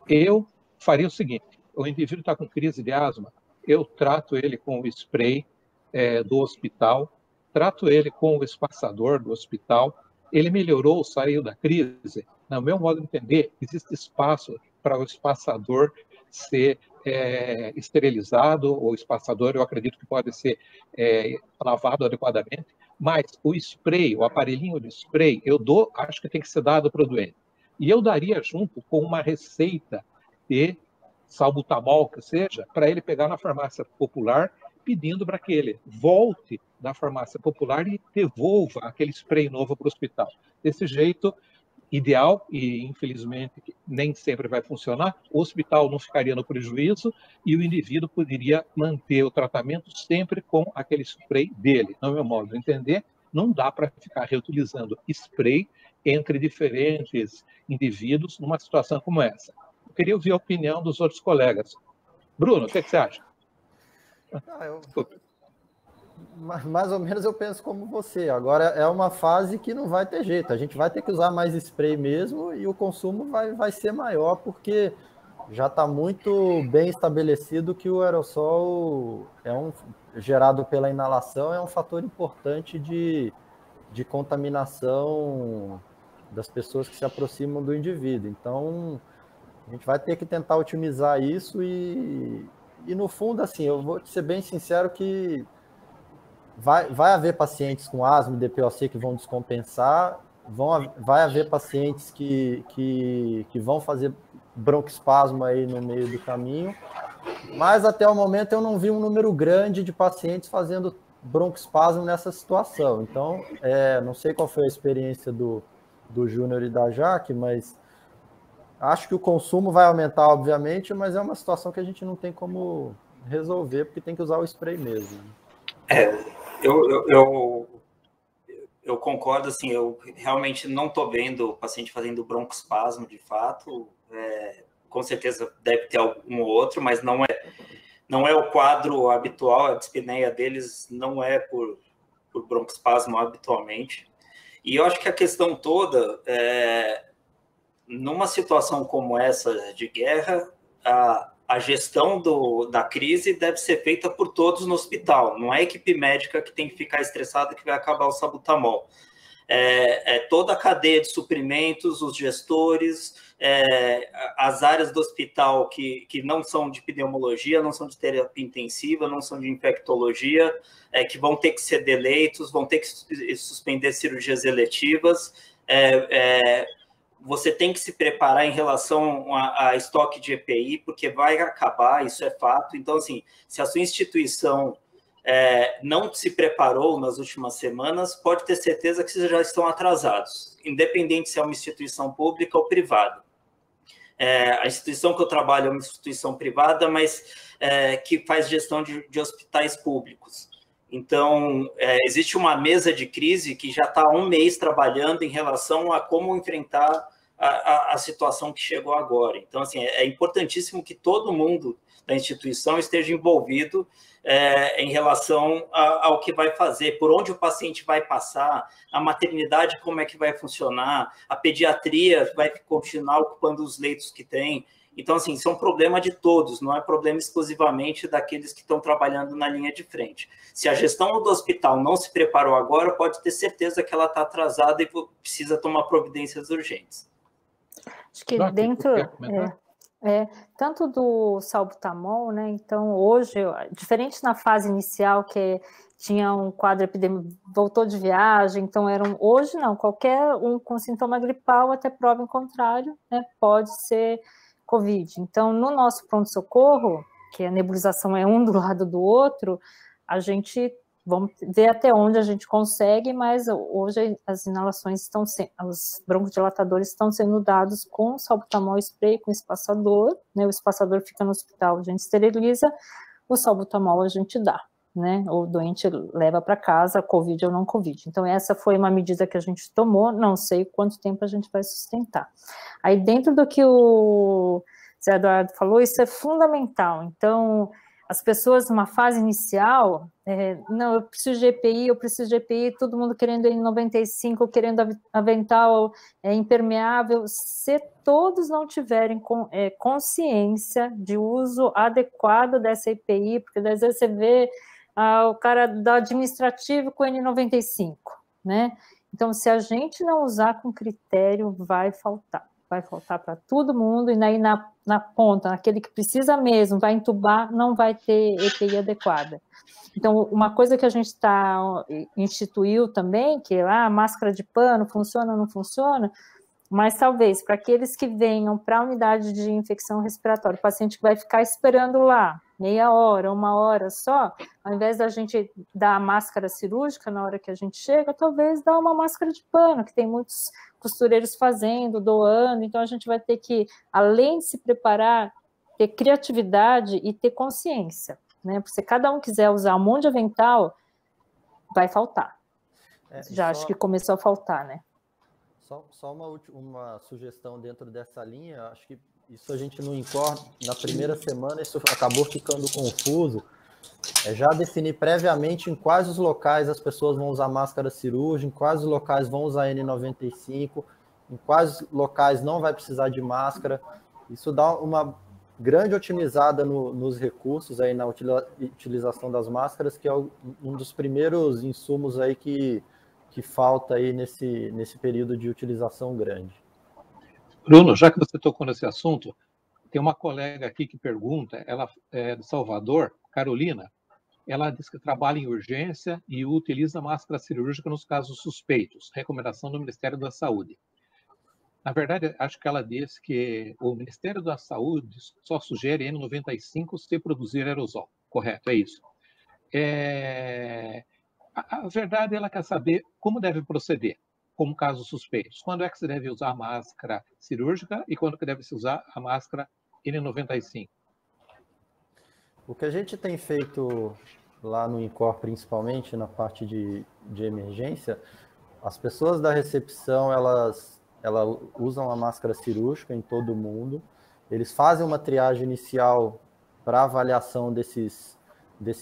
S2: Eu faria o seguinte, o indivíduo está com crise de asma, eu trato ele com o spray do hospital, trato ele com o espaçador do hospital, ele melhorou, saiu da crise. No meu modo de entender, existe espaço para o espaçador ser esterilizado, o espaçador eu acredito que pode ser lavado adequadamente, mas o spray, o aparelhinho de spray, eu dou, acho que tem que ser dado para o doente. E eu daria junto com uma receita de salbutamol, que seja, para ele pegar na farmácia popular, pedindo para que ele volte da farmácia popular e devolva aquele spray novo para o hospital. Desse jeito, ideal, e infelizmente nem sempre vai funcionar, o hospital não ficaria no prejuízo e o indivíduo poderia manter o tratamento sempre com aquele spray dele. No meu modo de entender, não dá para ficar reutilizando spray entre diferentes indivíduos numa situação como essa. Eu queria ouvir a opinião dos outros colegas. Bruno, o que você acha?
S5: Mais ou menos eu penso como você. Agora é uma fase que não vai ter jeito. A gente vai ter que usar mais spray mesmo e o consumo vai ser maior, porque já está muito bem estabelecido que o aerossol gerado pela inalação é um fator importante de contaminação das pessoas que se aproximam do indivíduo. Então, a gente vai ter que tentar otimizar isso e no fundo, assim, eu vou ser bem sincero que vai haver pacientes com asma e DPOC que vão descompensar, vai haver pacientes que vão fazer broncoespasmo aí no meio do caminho, mas até o momento eu não vi um número grande de pacientes fazendo broncoespasmo nessa situação. Então, não sei qual foi a experiência do Júnior e da Jaque, mas acho que o consumo vai aumentar, obviamente, mas é uma situação que a gente não tem como resolver, porque tem que usar o spray mesmo.
S4: Eu concordo, assim, eu realmente não estou vendo o paciente fazendo broncoespasmo, de fato, com certeza deve ter algum outro, mas não não é o quadro habitual, a dispneia deles não é por broncoespasmo habitualmente. E eu acho que a questão toda numa situação como essa de guerra, a gestão da crise deve ser feita por todos no hospital. Não é a equipe médica que tem que ficar estressada que vai acabar o salbutamol. Toda a cadeia de suprimentos, os gestores, as áreas do hospital que não são de pneumologia, não são de terapia intensiva, não são de infectologia, que vão ter que ceder leitos, vão ter que suspender cirurgias eletivas. Você tem que se preparar em relação a estoque de EPI, porque vai acabar, isso é fato. Então, assim, se a sua instituição não se preparou nas últimas semanas, pode ter certeza que vocês já estão atrasados, independente se é uma instituição pública ou privada. A instituição que eu trabalho é uma instituição privada, mas que faz gestão de hospitais públicos. Então, existe uma mesa de crise que já está há um mês trabalhando em relação a como enfrentar a situação que chegou agora. Então, assim, é importantíssimo que todo mundo da instituição esteja envolvido em relação ao que vai fazer, por onde o paciente vai passar, a maternidade como é que vai funcionar, a pediatria vai continuar ocupando os leitos que tem. Então, assim, isso é um problema de todos, não é problema exclusivamente daqueles que estão trabalhando na linha de frente. Se a gestão do hospital não se preparou agora, pode ter certeza que ela está atrasada e precisa tomar providências urgentes.
S3: Acho que dentro... tanto do salbutamol, né? Então, hoje, diferente na fase inicial, que tinha um quadro epidêmico, voltou de viagem, então hoje não, qualquer um com sintoma gripal, até prova em contrário, né, pode ser Covid. Então, no nosso pronto-socorro, que a nebulização é um do lado do outro, a gente, vamos ver até onde a gente consegue, mas hoje as inalações os broncodilatadores estão sendo dados com salbutamol spray, com espaçador, né, o espaçador fica no hospital, a gente esteriliza, o salbutamol a gente dá, né, o doente leva para casa, Covid ou não Covid. Então, essa foi uma medida que a gente tomou, não sei quanto tempo a gente vai sustentar. Aí, dentro do que o Zé Eduardo falou, isso é fundamental. Então, as pessoas numa fase inicial, não, eu preciso de EPI, todo mundo querendo N95, querendo avental impermeável, se todos não tiverem consciência de uso adequado dessa EPI, porque às vezes você vê o cara do administrativo com N95, né? Então, se a gente não usar com critério, vai faltar para todo mundo, e aí na ponta, naquele que precisa mesmo, vai entubar, não vai ter EPI adequada. Então, uma coisa que a gente instituiu também, que a máscara de pano funciona ou não funciona, mas talvez para aqueles que venham para a unidade de infecção respiratória, o paciente que vai ficar esperando lá, meia hora, uma hora só, ao invés da gente dar a máscara cirúrgica na hora que a gente chega, talvez dar uma máscara de pano, que tem muitos costureiros fazendo, doando, então a gente vai ter que, além de se preparar, ter criatividade e ter consciência, né? Porque se cada um quiser usar um monte de avental, vai faltar. Acho que começou a faltar, né?
S5: Só uma sugestão dentro dessa linha, acho que isso a gente não incorre, na primeira semana isso acabou ficando confuso, já definir previamente em quais os locais as pessoas vão usar máscara cirúrgica, em quais os locais vão usar N95, em quais locais não vai precisar de máscara. Isso dá uma grande otimizada nos recursos, aí na utilização das máscaras, que é um dos primeiros insumos aí que falta aí nesse período de utilização grande.
S2: Bruno, já que você tocou nesse assunto, tem uma colega aqui que pergunta, ela é de Salvador, Carolina, ela diz que trabalha em urgência e utiliza máscara cirúrgica nos casos suspeitos, recomendação do Ministério da Saúde. Na verdade, acho que ela diz que o Ministério da Saúde só sugere N95 se produzir aerosol. Correto, é isso. A verdade, ela quer saber como deve proceder, como casos suspeitos. Quando é que se deve usar máscara cirúrgica e quando que deve se usar a máscara N95?
S5: O que a gente tem feito lá no INCOR, principalmente na parte de emergência, as pessoas da recepção, elas usam a máscara cirúrgica em todo mundo, eles fazem uma triagem inicial para avaliação desses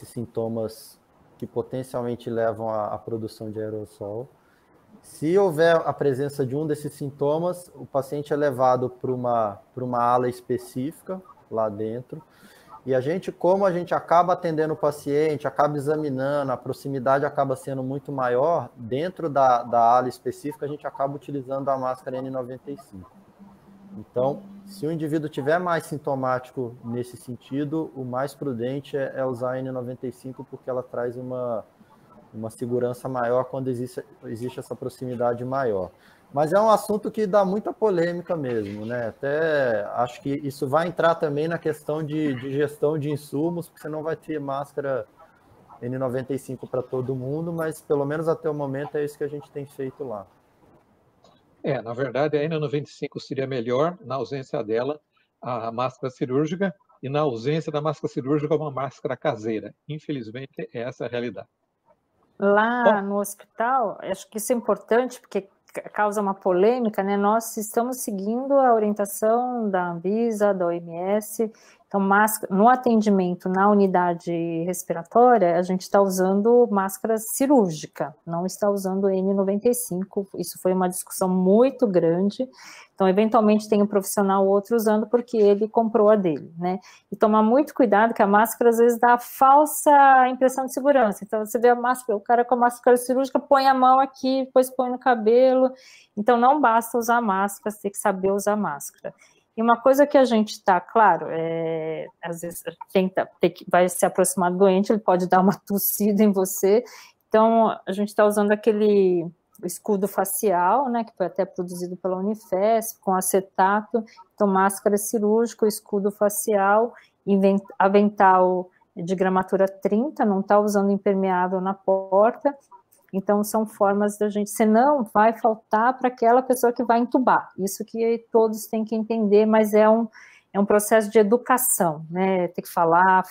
S5: sintomas que potencialmente levam à produção de aerossol. Se houver a presença de um desses sintomas, o paciente é levado para uma ala específica lá dentro. E como a gente acaba atendendo o paciente, acaba examinando, a proximidade acaba sendo muito maior, dentro da ala específica, a gente acaba utilizando a máscara N95. Então, se o indivíduo tiver mais sintomático nesse sentido, o mais prudente é usar a N95, porque ela traz uma segurança maior quando existe essa proximidade maior. Mas é um assunto que dá muita polêmica mesmo, né? Até acho que isso vai entrar também na questão de gestão de insumos, porque você não vai ter máscara N95 para todo mundo, mas pelo menos até o momento é isso que a gente tem feito lá.
S2: Na verdade, a N95 seria melhor, na ausência dela, a máscara cirúrgica, e na ausência da máscara cirúrgica, uma máscara caseira. Infelizmente, essa é a realidade.
S3: Lá no hospital, acho que isso é importante, porque causa uma polêmica, né? Nós estamos seguindo a orientação da Anvisa, da OMS. Então, no atendimento na unidade respiratória, a gente está usando máscara cirúrgica, não está usando N95. Isso foi uma discussão muito grande. Então, eventualmente, tem um profissional ou outro usando porque ele comprou a dele, né? E tomar muito cuidado, que a máscara, às vezes, dá falsa impressão de segurança. Então, você vê a máscara, o cara com a máscara cirúrgica põe a mão aqui, depois põe no cabelo. Então, não basta usar máscara, você tem que saber usar máscara. E uma coisa que a gente está, claro, às vezes vai se aproximar do doente, ele pode dar uma tossida em você, então a gente está usando aquele escudo facial, né, que foi até produzido pela Unifesp, com acetato, então máscara cirúrgica, escudo facial, avental de gramatura 30, não está usando impermeável na porta. Então, são formas da gente, senão vai faltar para aquela pessoa que vai entubar. Isso que todos têm que entender, mas é um processo de educação, né? Tem que falar,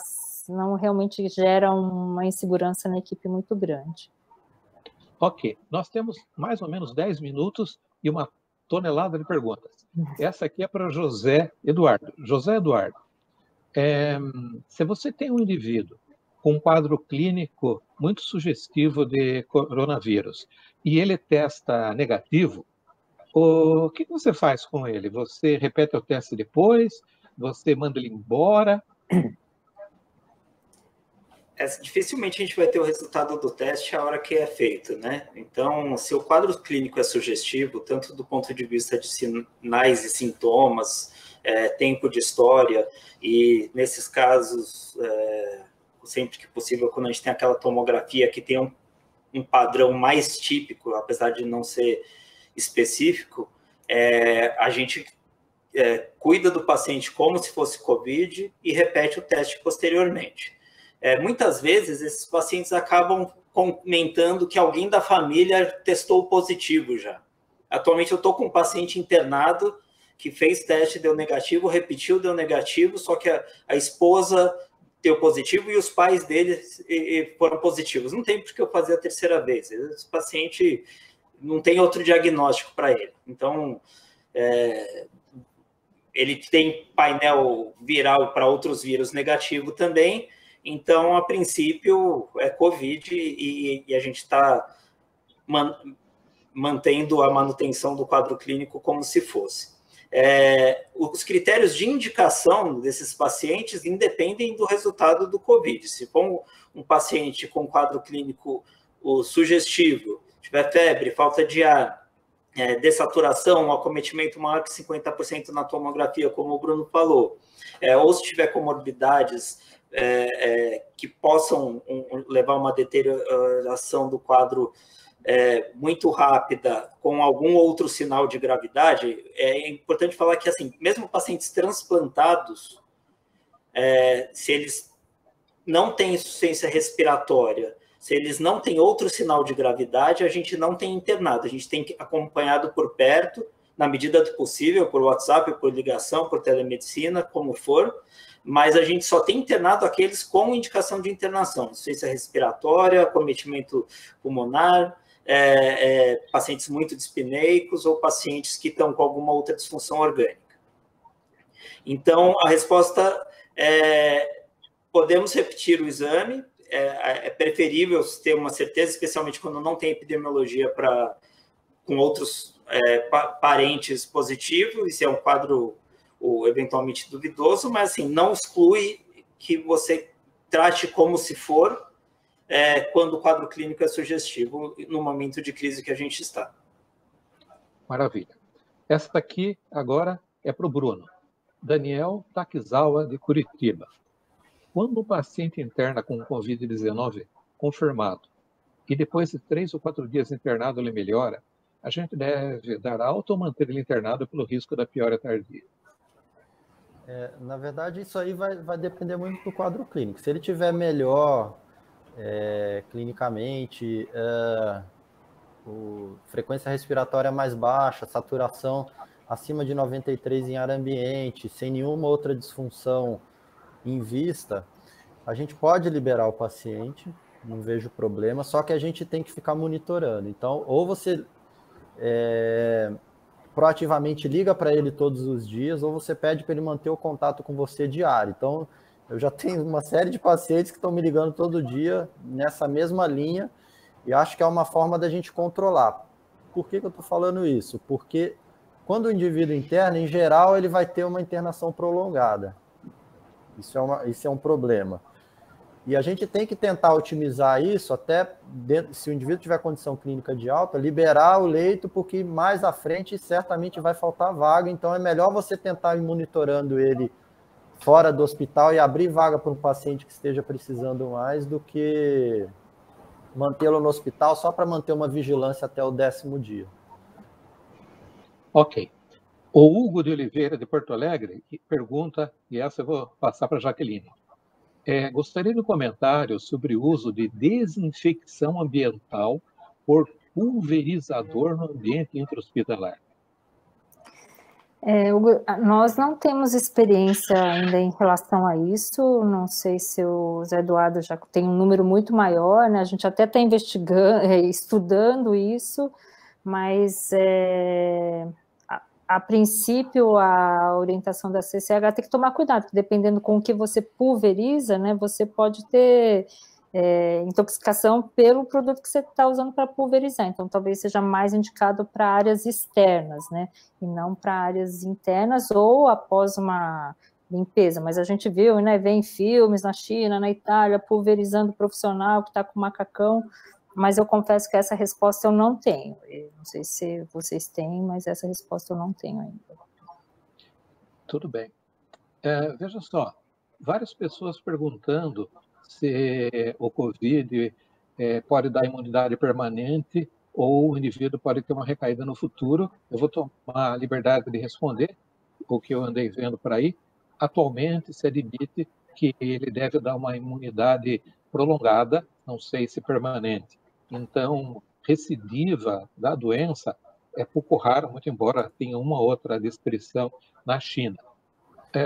S3: senão realmente gera uma insegurança na equipe muito grande.
S2: Ok, nós temos mais ou menos 10 minutos e uma tonelada de perguntas. Essa aqui é para José Eduardo. José Eduardo, se você tem um indivíduo com um quadro clínico muito sugestivo de coronavírus, e ele testa negativo, o que você faz com ele? Você repete o teste depois? Você manda ele embora?
S4: Dificilmente a gente vai ter o resultado do teste a hora que é feito, né? Então, se o quadro clínico é sugestivo, tanto do ponto de vista de sinais e sintomas, tempo de história, e nesses casos... sempre que possível, quando a gente tem aquela tomografia que tem um padrão mais típico, apesar de não ser específico, a gente cuida do paciente como se fosse COVID e repete o teste posteriormente. Muitas vezes, esses pacientes acabam comentando que alguém da família testou positivo já. Atualmente, eu estou com um paciente internado que fez teste, deu negativo, repetiu, deu negativo, só que a esposa deu positivo e os pais dele foram positivos. Não tem por que eu fazer a terceira vez. Esse paciente não tem outro diagnóstico para ele. Então, ele tem painel viral para outros vírus negativo também. Então, a princípio, é COVID e a gente está mantendo a manutenção do quadro clínico como se fosse. Os critérios de indicação desses pacientes independem do resultado do COVID. Se for um paciente com quadro clínico sugestivo, tiver febre, falta de ar, dessaturação, um acometimento maior que 50% na tomografia, como o Bruno falou, ou se tiver comorbidades que possam levar a uma deterioração do quadro muito rápida, com algum outro sinal de gravidade, é importante falar que, assim, mesmo pacientes transplantados, se eles não têm insuficiência respiratória, se eles não têm outro sinal de gravidade, a gente não tem internado, a gente tem acompanhado por perto, na medida do possível, por WhatsApp, por ligação, por telemedicina, como for, mas a gente só tem internado aqueles com indicação de internação, insuficiência respiratória, acometimento pulmonar, pacientes muito dispneicos ou pacientes que estão com alguma outra disfunção orgânica. Então, a resposta podemos repetir o exame, é preferível ter uma certeza, especialmente quando não tem epidemiologia com outros parentes positivos, e se é um quadro eventualmente duvidoso, mas assim, não exclui que você trate como se for quando o quadro clínico é sugestivo no momento de crise que a gente está.
S2: Maravilha. Essa daqui agora é para o Bruno. Daniel Takizawa, de Curitiba. Quando o paciente interna com Covid-19 confirmado e depois de 3 ou 4 dias internado ele melhora, a gente deve dar alta ou manter ele internado pelo risco da piora tardia?
S5: Na verdade, isso aí vai depender muito do quadro clínico. Se ele tiver melhor clinicamente, frequência respiratória mais baixa, saturação acima de 93 em ar ambiente, sem nenhuma outra disfunção em vista, a gente pode liberar o paciente, não vejo problema, só que a gente tem que ficar monitorando. Então, ou você proativamente liga para ele todos os dias, ou você pede para ele manter o contato com você diário. Então, eu já tenho uma série de pacientes que estão me ligando todo dia nessa mesma linha, e acho que é uma forma da gente controlar. Por que eu estou falando isso? Porque quando o indivíduo interna, em geral, ele vai ter uma internação prolongada. Isso é um problema. E a gente tem que tentar otimizar isso até, se o indivíduo tiver condição clínica de alta, liberar o leito, porque mais à frente certamente vai faltar vaga. Então é melhor você tentar ir monitorando ele fora do hospital e abrir vaga para um paciente que esteja precisando mais do que mantê-lo no hospital só para manter uma vigilância até o 10º dia.
S2: Ok. O Hugo de Oliveira, de Porto Alegre, pergunta, e essa eu vou passar para a Jaqueline. Gostaria de um comentário sobre o uso de desinfecção ambiental por pulverizador no ambiente intra-hospitalar.
S3: Nós não temos experiência ainda em relação a isso, não sei se o Zé Eduardo já tem um número muito maior, né? A gente até está investigando, estudando isso, mas a princípio a orientação da CCH tem que tomar cuidado, porque dependendo com o que você pulveriza, né, você pode ter intoxicação pelo produto que você está usando para pulverizar, então talvez seja mais indicado para áreas externas, né, e não para áreas internas ou após uma limpeza, mas a gente viu, né, vê em filmes na China, na Itália, pulverizando o profissional que está com macacão, mas eu confesso que essa resposta eu não tenho. Eu não sei se vocês têm, mas essa resposta eu não tenho ainda.
S2: Tudo bem. Veja só, várias pessoas perguntando se o Covid pode dar imunidade permanente ou o indivíduo pode ter uma recaída no futuro. Eu vou tomar a liberdade de responder o que eu andei vendo por aí. Atualmente se admite que ele deve dar uma imunidade prolongada, não sei se permanente. Então, recidiva da doença é pouco raro, muito embora tenha uma outra descrição na China.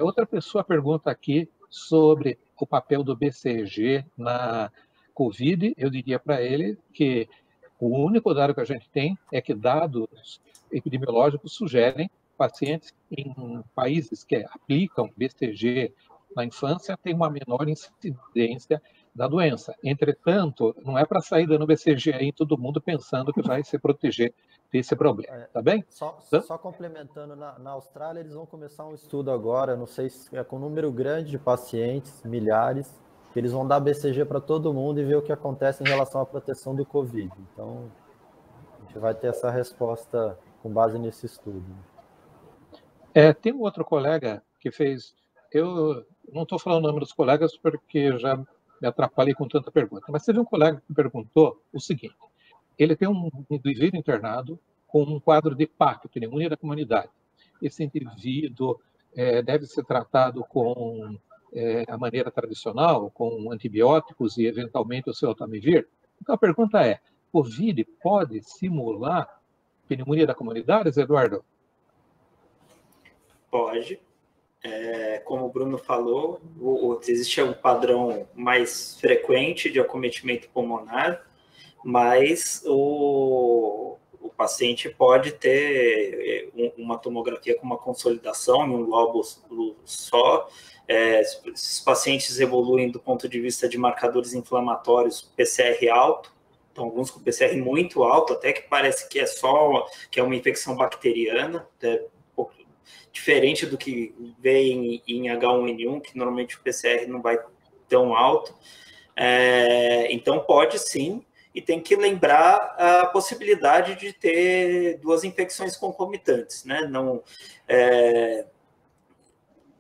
S2: Outra pessoa pergunta aqui sobre o papel do BCG na Covid. Eu diria para ele que o único dado que a gente tem é que dados epidemiológicos sugerem pacientes em países que aplicam BCG na infância têm uma menor incidência da doença. Entretanto, não é para sair dando BCG aí em todo mundo pensando que vai se proteger desse problema, tá bem?
S5: Só complementando, na Austrália eles vão começar um estudo agora, não sei se é com um número grande de pacientes, milhares, que eles vão dar BCG para todo mundo e ver o que acontece em relação à proteção do Covid. Então, a gente vai ter essa resposta com base nesse estudo.
S2: Tem um outro colega que fez... Eu não estou falando o nome dos colegas porque já me atrapalhei com tanta pergunta, mas teve um colega que perguntou o seguinte: ele tem um indivíduo internado com um quadro de PAC, pneumonia da comunidade. Esse indivíduo deve ser tratado com a maneira tradicional, com antibióticos e eventualmente o seltamivir. Então a pergunta é: Covid pode simular pneumonia da comunidade, Zé Eduardo?
S4: Pode. Como o Bruno falou, existe um padrão mais frequente de acometimento pulmonar, mas o paciente pode ter uma tomografia com uma consolidação em um lóbulo só. Esses pacientes evoluem do ponto de vista de marcadores inflamatórios, PCR alto, então alguns com PCR muito alto, até que parece que é uma infecção bacteriana, diferente do que vê em H1N1, que normalmente o PCR não vai tão alto. Então pode sim, e tem que lembrar a possibilidade de ter duas infecções concomitantes, né?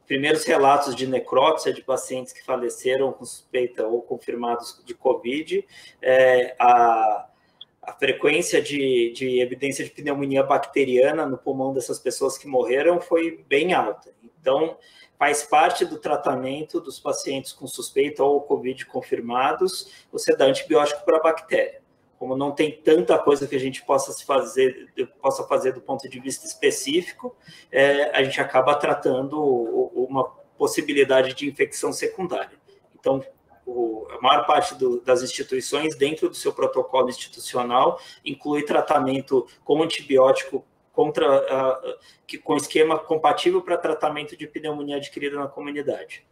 S4: Primeiros relatos de necrópsia de pacientes que faleceram com suspeita ou confirmados de COVID, a frequência de evidência de pneumonia bacteriana no pulmão dessas pessoas que morreram foi bem alta. Então, faz parte do tratamento dos pacientes com suspeita ou COVID confirmados, você dá antibiótico para a bactéria. Como não tem tanta coisa que a gente possa fazer do ponto de vista específico, a gente acaba tratando uma possibilidade de infecção secundária. Então, a maior parte das instituições, dentro do seu protocolo institucional, inclui tratamento com antibiótico com esquema compatível para tratamento de pneumonia adquirida na comunidade.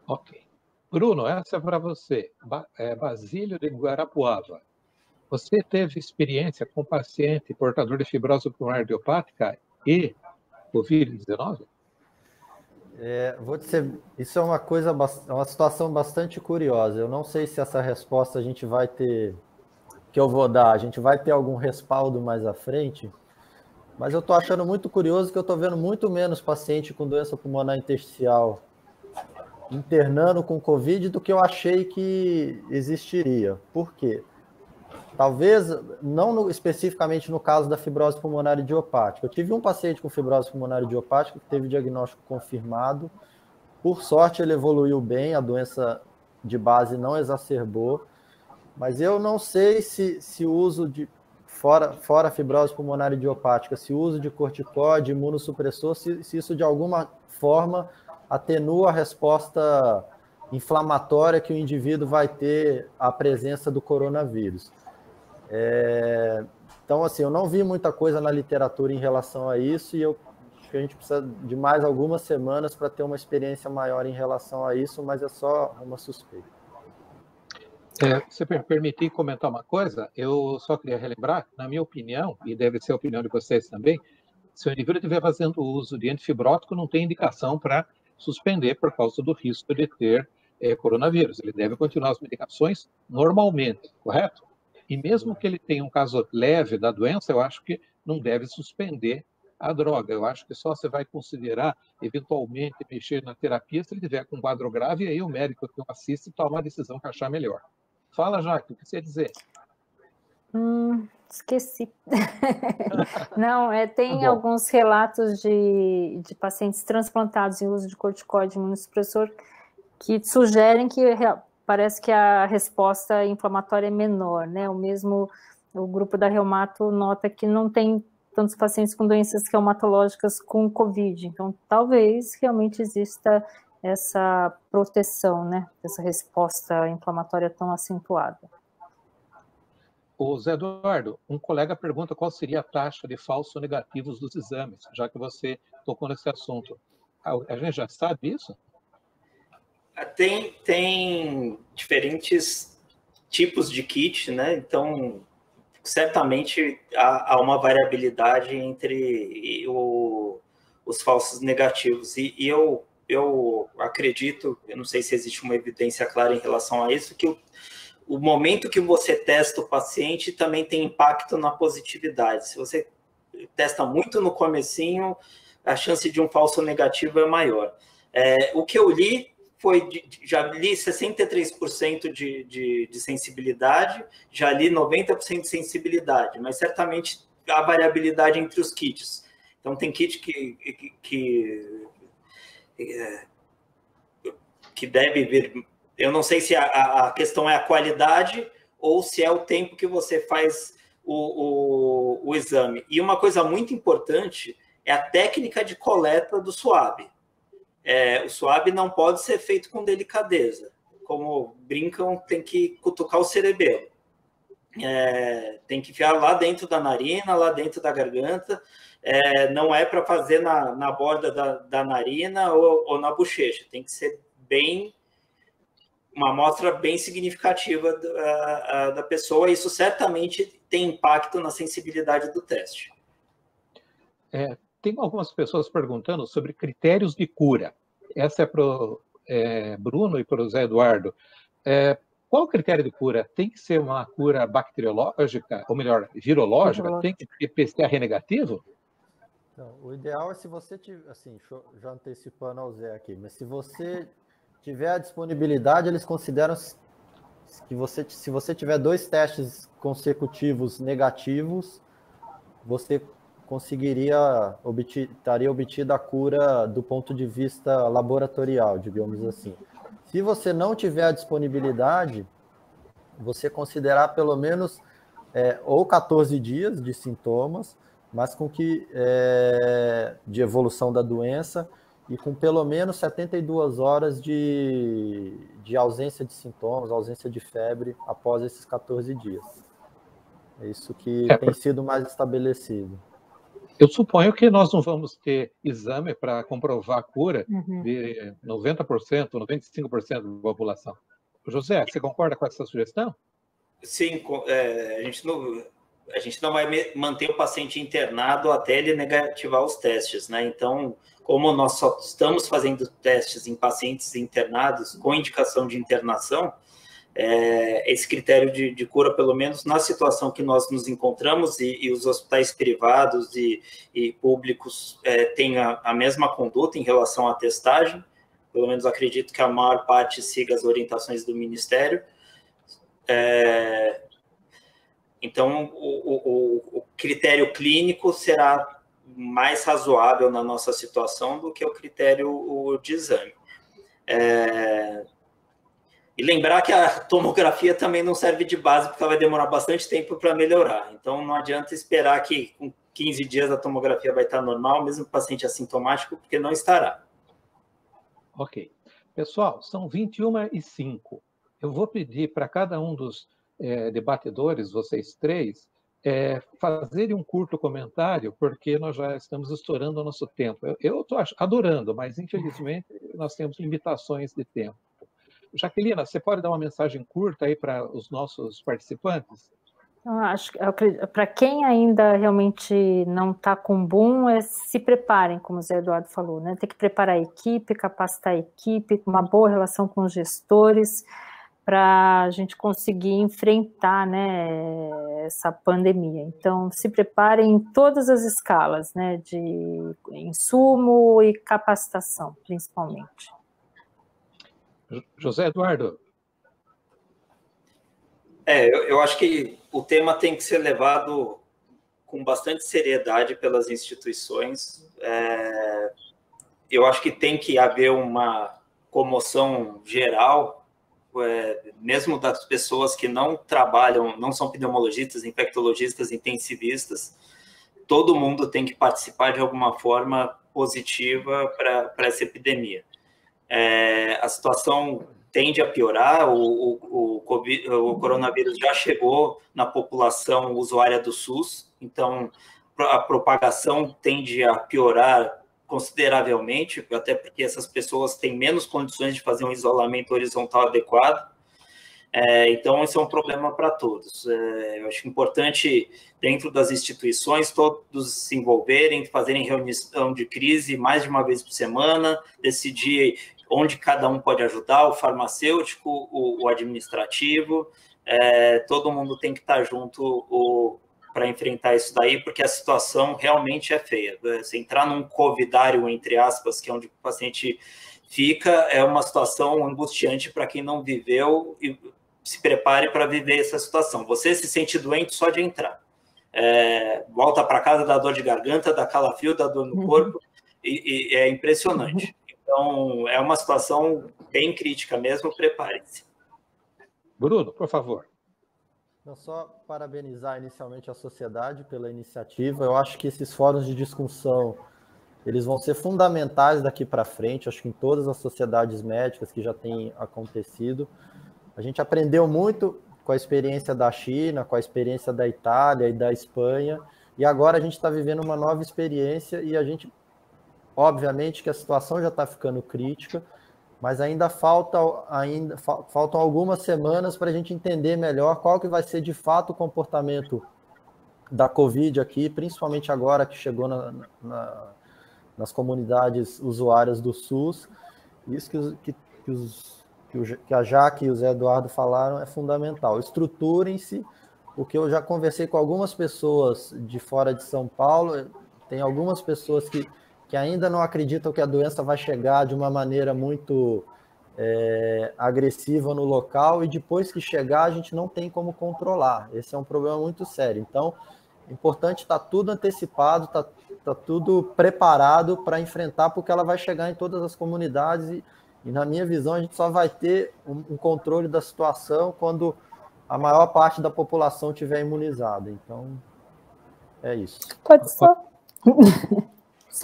S2: Ok. Bruno, essa é para você. Basílio de Guarapuava. Você teve experiência com paciente portador de fibrose pulmonar idiopática e COVID-19?
S5: Vou dizer, isso é uma situação bastante curiosa. Eu não sei se essa resposta a gente vai ter, que eu vou dar, a gente vai ter algum respaldo mais à frente, mas eu estou achando muito curioso que eu estou vendo muito menos paciente com doença pulmonar intersticial internando com Covid do que eu achei que existiria. Por quê? Talvez, não especificamente no caso da fibrose pulmonar idiopática. Eu tive um paciente com fibrose pulmonar idiopática que teve diagnóstico confirmado. Por sorte, ele evoluiu bem, a doença de base não exacerbou. Mas eu não sei se o uso de, fora a fibrose pulmonar idiopática, se o uso de corticóide, imunossupressor, se isso de alguma forma atenua a resposta inflamatória que o indivíduo vai ter à presença do coronavírus. Então, assim, eu não vi muita coisa na literatura em relação a isso e eu acho que a gente precisa de mais algumas semanas para ter uma experiência maior em relação a isso, mas é só uma suspeita.
S2: Se me permitir comentar uma coisa, eu só queria relembrar, na minha opinião, e deve ser a opinião de vocês também, se o indivíduo estiver fazendo uso de antifibrótico, não tem indicação para suspender por causa do risco de ter coronavírus. Ele deve continuar as medicações normalmente, correto? E mesmo que ele tenha um caso leve da doença, eu acho que não deve suspender a droga. Eu acho que só você vai considerar, eventualmente, mexer na terapia se ele tiver com um quadro grave, e aí o médico que o assiste toma a decisão que achar melhor. Fala, Jaque, o que você ia dizer?
S3: Esqueci. Não, tem alguns relatos de pacientes transplantados em uso de corticoide imunossupressor que sugerem que parece que a resposta inflamatória é menor, né? O grupo da Reumato nota que não tem tantos pacientes com doenças reumatológicas com COVID, então talvez realmente exista essa proteção, né? Essa resposta inflamatória tão acentuada.
S2: O Zé Eduardo, um colega pergunta qual seria a taxa de falsos negativos dos exames, já que você tocou nesse assunto. A gente já sabe isso?
S4: Tem diferentes tipos de kit, né? Então, certamente há uma variabilidade entre os falsos negativos. E eu acredito, eu não sei se existe uma evidência clara em relação a isso, que o momento que você testa o paciente também tem impacto na positividade. Se você testa muito no comecinho, a chance de um falso negativo é maior. O que eu li já li 63% de sensibilidade, já li 90% de sensibilidade, mas certamente há variabilidade entre os kits. Então, tem kit que deve vir. Eu não sei se a questão é a qualidade ou se é o tempo que você faz o exame. E uma coisa muito importante é a técnica de coleta do swab. O swab não pode ser feito com delicadeza. Como brincam, tem que cutucar o cerebelo. tem que enfiar lá dentro da narina, lá dentro da garganta, não é para fazer na borda da narina ou na bochecha, tem que ser uma amostra bem significativa da pessoa, isso certamente tem impacto na sensibilidade do teste.
S2: Tem algumas pessoas perguntando sobre critérios de cura. Essa é para o Bruno e para o Zé Eduardo. Qual o critério de cura? Tem que ser uma cura bacteriológica, ou melhor, virológica? Tem que ter PCR negativo?
S5: Então, o ideal é se você tiver, assim, já antecipando ao Zé aqui, mas se você tiver a disponibilidade, eles consideram que se você tiver 2 testes consecutivos negativos, você estaria obtida a cura do ponto de vista laboratorial, digamos assim. Se você não tiver a disponibilidade, você considerar pelo menos ou 14 dias de sintomas, mas de evolução da doença, e com pelo menos 72 horas de ausência de sintomas, ausência de febre após esses 14 dias. É isso que tem sido mais estabelecido.
S2: Eu suponho que nós não vamos ter exame para comprovar a cura de 90%, 95% da população. José, você concorda com essa sugestão?
S4: Sim, a gente não vai manter o paciente internado até ele negativar os testes, né? Então, como nós só estamos fazendo testes em pacientes internados com indicação de internação, esse critério de cura, pelo menos na situação que nós nos encontramos, e os hospitais privados e públicos têm a mesma conduta em relação à testagem, pelo menos acredito que a maior parte siga as orientações do Ministério. Então, o critério clínico será mais razoável na nossa situação do que o critério de exame. E lembrar que a tomografia também não serve de base, porque ela vai demorar bastante tempo para melhorar. Então, não adianta esperar que com 15 dias a tomografia vai estar normal, mesmo o paciente assintomático, porque não estará.
S2: Ok. Pessoal, são 21h05. Eu vou pedir para cada um dos debatedores, vocês 3, fazerem um curto comentário, porque nós já estamos estourando o nosso tempo. Eu estou adorando, mas, infelizmente, nós temos limitações de tempo. Jaquelina, você pode dar uma mensagem curta aí para os nossos participantes?
S3: Para quem ainda realmente não está com boom, se preparem, como o Zé Eduardo falou, né? Tem que preparar a equipe, capacitar a equipe, uma boa relação com os gestores, para a gente conseguir enfrentar, né, essa pandemia. Então, se preparem em todas as escalas, né, de insumo e capacitação, principalmente.
S2: José Eduardo.
S4: Eu acho que o tema tem que ser levado com bastante seriedade pelas instituições. Eu acho que tem que haver uma comoção geral, mesmo das pessoas que não trabalham, não são pneumologistas, infectologistas, intensivistas. Todo mundo tem que participar de alguma forma positiva para essa epidemia. A situação tende a piorar, o coronavírus já chegou na população usuária do SUS, então a propagação tende a piorar consideravelmente, até porque essas pessoas têm menos condições de fazer um isolamento horizontal adequado. Então, esse é um problema para todos. Eu acho importante, dentro das instituições, todos se envolverem, fazerem reunião de crise mais de uma vez por semana, decidir onde cada um pode ajudar, o farmacêutico, o administrativo, todo mundo tem que estar junto para enfrentar isso daí, porque a situação realmente é feia. Se entrar num covidário, entre aspas, que é onde o paciente fica, é uma situação angustiante para quem não viveu, e se prepare para viver essa situação. Você se sente doente só de entrar. Volta para casa, dá dor de garganta, dá calafrio, dá dor no corpo, e é impressionante. Então, é uma situação bem crítica mesmo, preparem-se.
S2: Bruno, por favor.
S5: Não, só parabenizar inicialmente a sociedade pela iniciativa. Eu acho que esses fóruns de discussão, eles vão ser fundamentais daqui para frente, acho que em todas as sociedades médicas que já têm acontecido. A gente aprendeu muito com a experiência da China, com a experiência da Itália e da Espanha, e agora a gente está vivendo uma nova experiência e a gente, obviamente que a situação já está ficando crítica, mas ainda faltam algumas semanas para a gente entender melhor qual que vai ser de fato o comportamento da Covid aqui, principalmente agora que chegou nas comunidades usuárias do SUS. Isso que a Jaque e o Zé Eduardo falaram é fundamental. Estruturem-se, porque eu já conversei com algumas pessoas de fora de São Paulo, tem algumas pessoas que ainda não acreditam que a doença vai chegar de uma maneira muito agressiva no local, e depois que chegar a gente não tem como controlar. Esse é um problema muito sério. Então, é importante estar tudo antecipado, tá tudo preparado para enfrentar, porque ela vai chegar em todas as comunidades e, na minha visão, a gente só vai ter um controle da situação quando a maior parte da população estiver imunizada. Então, é isso.
S3: Pode só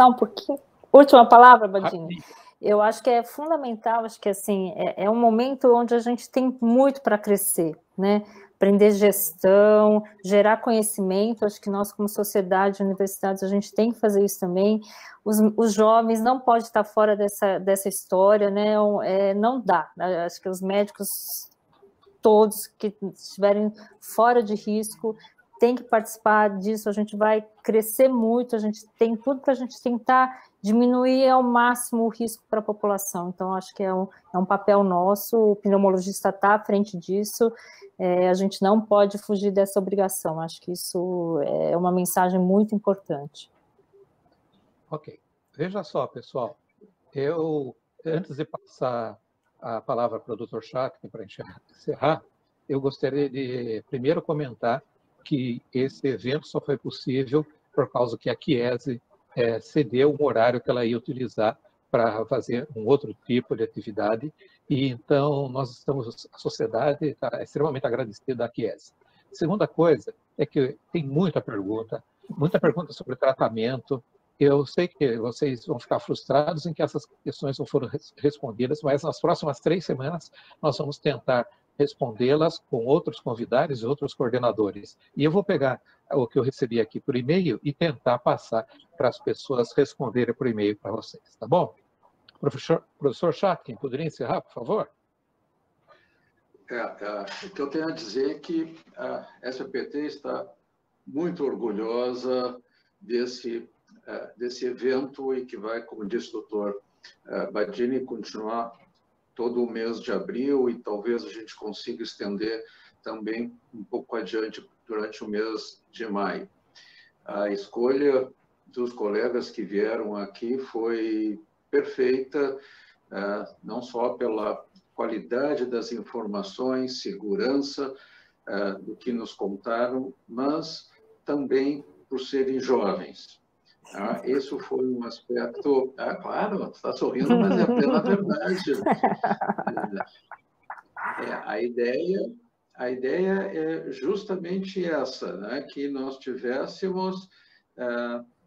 S3: um pouquinho. Última palavra, Badini. Eu acho que é fundamental, acho que assim, é um momento onde a gente tem muito para crescer, né? Aprender gestão, gerar conhecimento. Acho que nós, como sociedade, universidades, a gente tem que fazer isso também. Os jovens não podem estar fora dessa história, né? Não dá. Acho que os médicos todos que estiverem fora de risco têm que participar disso. A gente vai crescer muito, a gente tem tudo para a gente tentar diminuir ao máximo o risco para a população. Então, acho que é um papel nosso, o pneumologista está à frente disso, a gente não pode fugir dessa obrigação. Acho que isso é uma mensagem muito importante.
S2: Ok. Veja só, pessoal, antes de passar a palavra para o Dr. Schachten para encerrar, eu gostaria de primeiro comentar que esse evento só foi possível por causa que a Chiesi cedeu um horário que ela ia utilizar para fazer um outro tipo de atividade, e então a sociedade está extremamente agradecida à Chiesi. Segunda coisa é que tem muita pergunta sobre tratamento. Eu sei que vocês vão ficar frustrados em que essas questões não foram respondidas, mas nas próximas 3 semanas nós vamos tentar respondê-las com outros convidados e outros coordenadores. E eu vou pegar o que eu recebi aqui por e-mail e tentar passar para as pessoas responderem por e-mail para vocês, tá bom? Professor Schachten, poderia encerrar, por favor?
S1: O que eu tenho a dizer é que a SBPT está muito orgulhosa desse evento e que vai, como disse o doutor Badini, continuar todo o mês de abril, e talvez a gente consiga estender também um pouco adiante durante o mês de maio. A escolha dos colegas que vieram aqui foi perfeita, não só pela qualidade das informações, segurança do que nos contaram, mas também por serem jovens. Esse foi um aspecto... claro, está sorrindo, mas é plena verdade. A ideia é justamente essa, né? Que nós tivéssemos,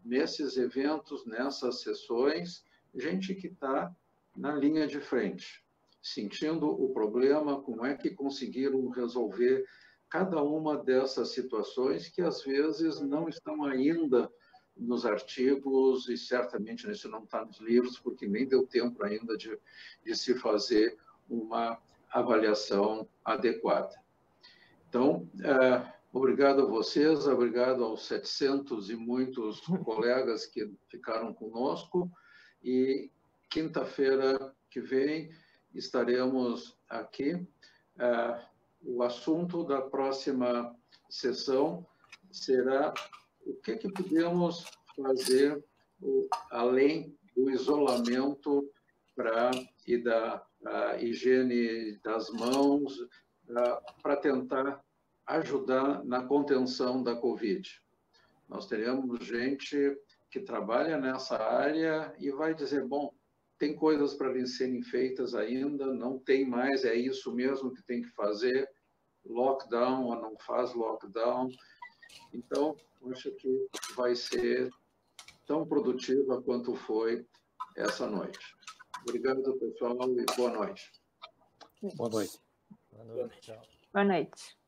S1: nesses eventos, nessas sessões, gente que está na linha de frente, sentindo o problema, como é que conseguiram resolver cada uma dessas situações que, às vezes, não estão ainda nos artigos, e certamente isso não está nos livros, porque nem deu tempo ainda de se fazer uma avaliação adequada. Então, obrigado a vocês, obrigado aos 700 e muitos colegas que ficaram conosco, e quinta-feira que vem estaremos aqui. O assunto da próxima sessão será o que podemos fazer além do isolamento e da higiene das mãos para tentar ajudar na contenção da Covid. Nós teremos gente que trabalha nessa área e vai dizer, bom, tem coisas para serem feitas ainda, não tem mais, é isso mesmo que tem que fazer, lockdown ou não faz lockdown. Então, acho que vai ser tão produtiva quanto foi essa noite. Obrigado, pessoal, e boa noite.
S2: Boa noite.
S5: Boa noite. Tchau.
S3: Boa noite.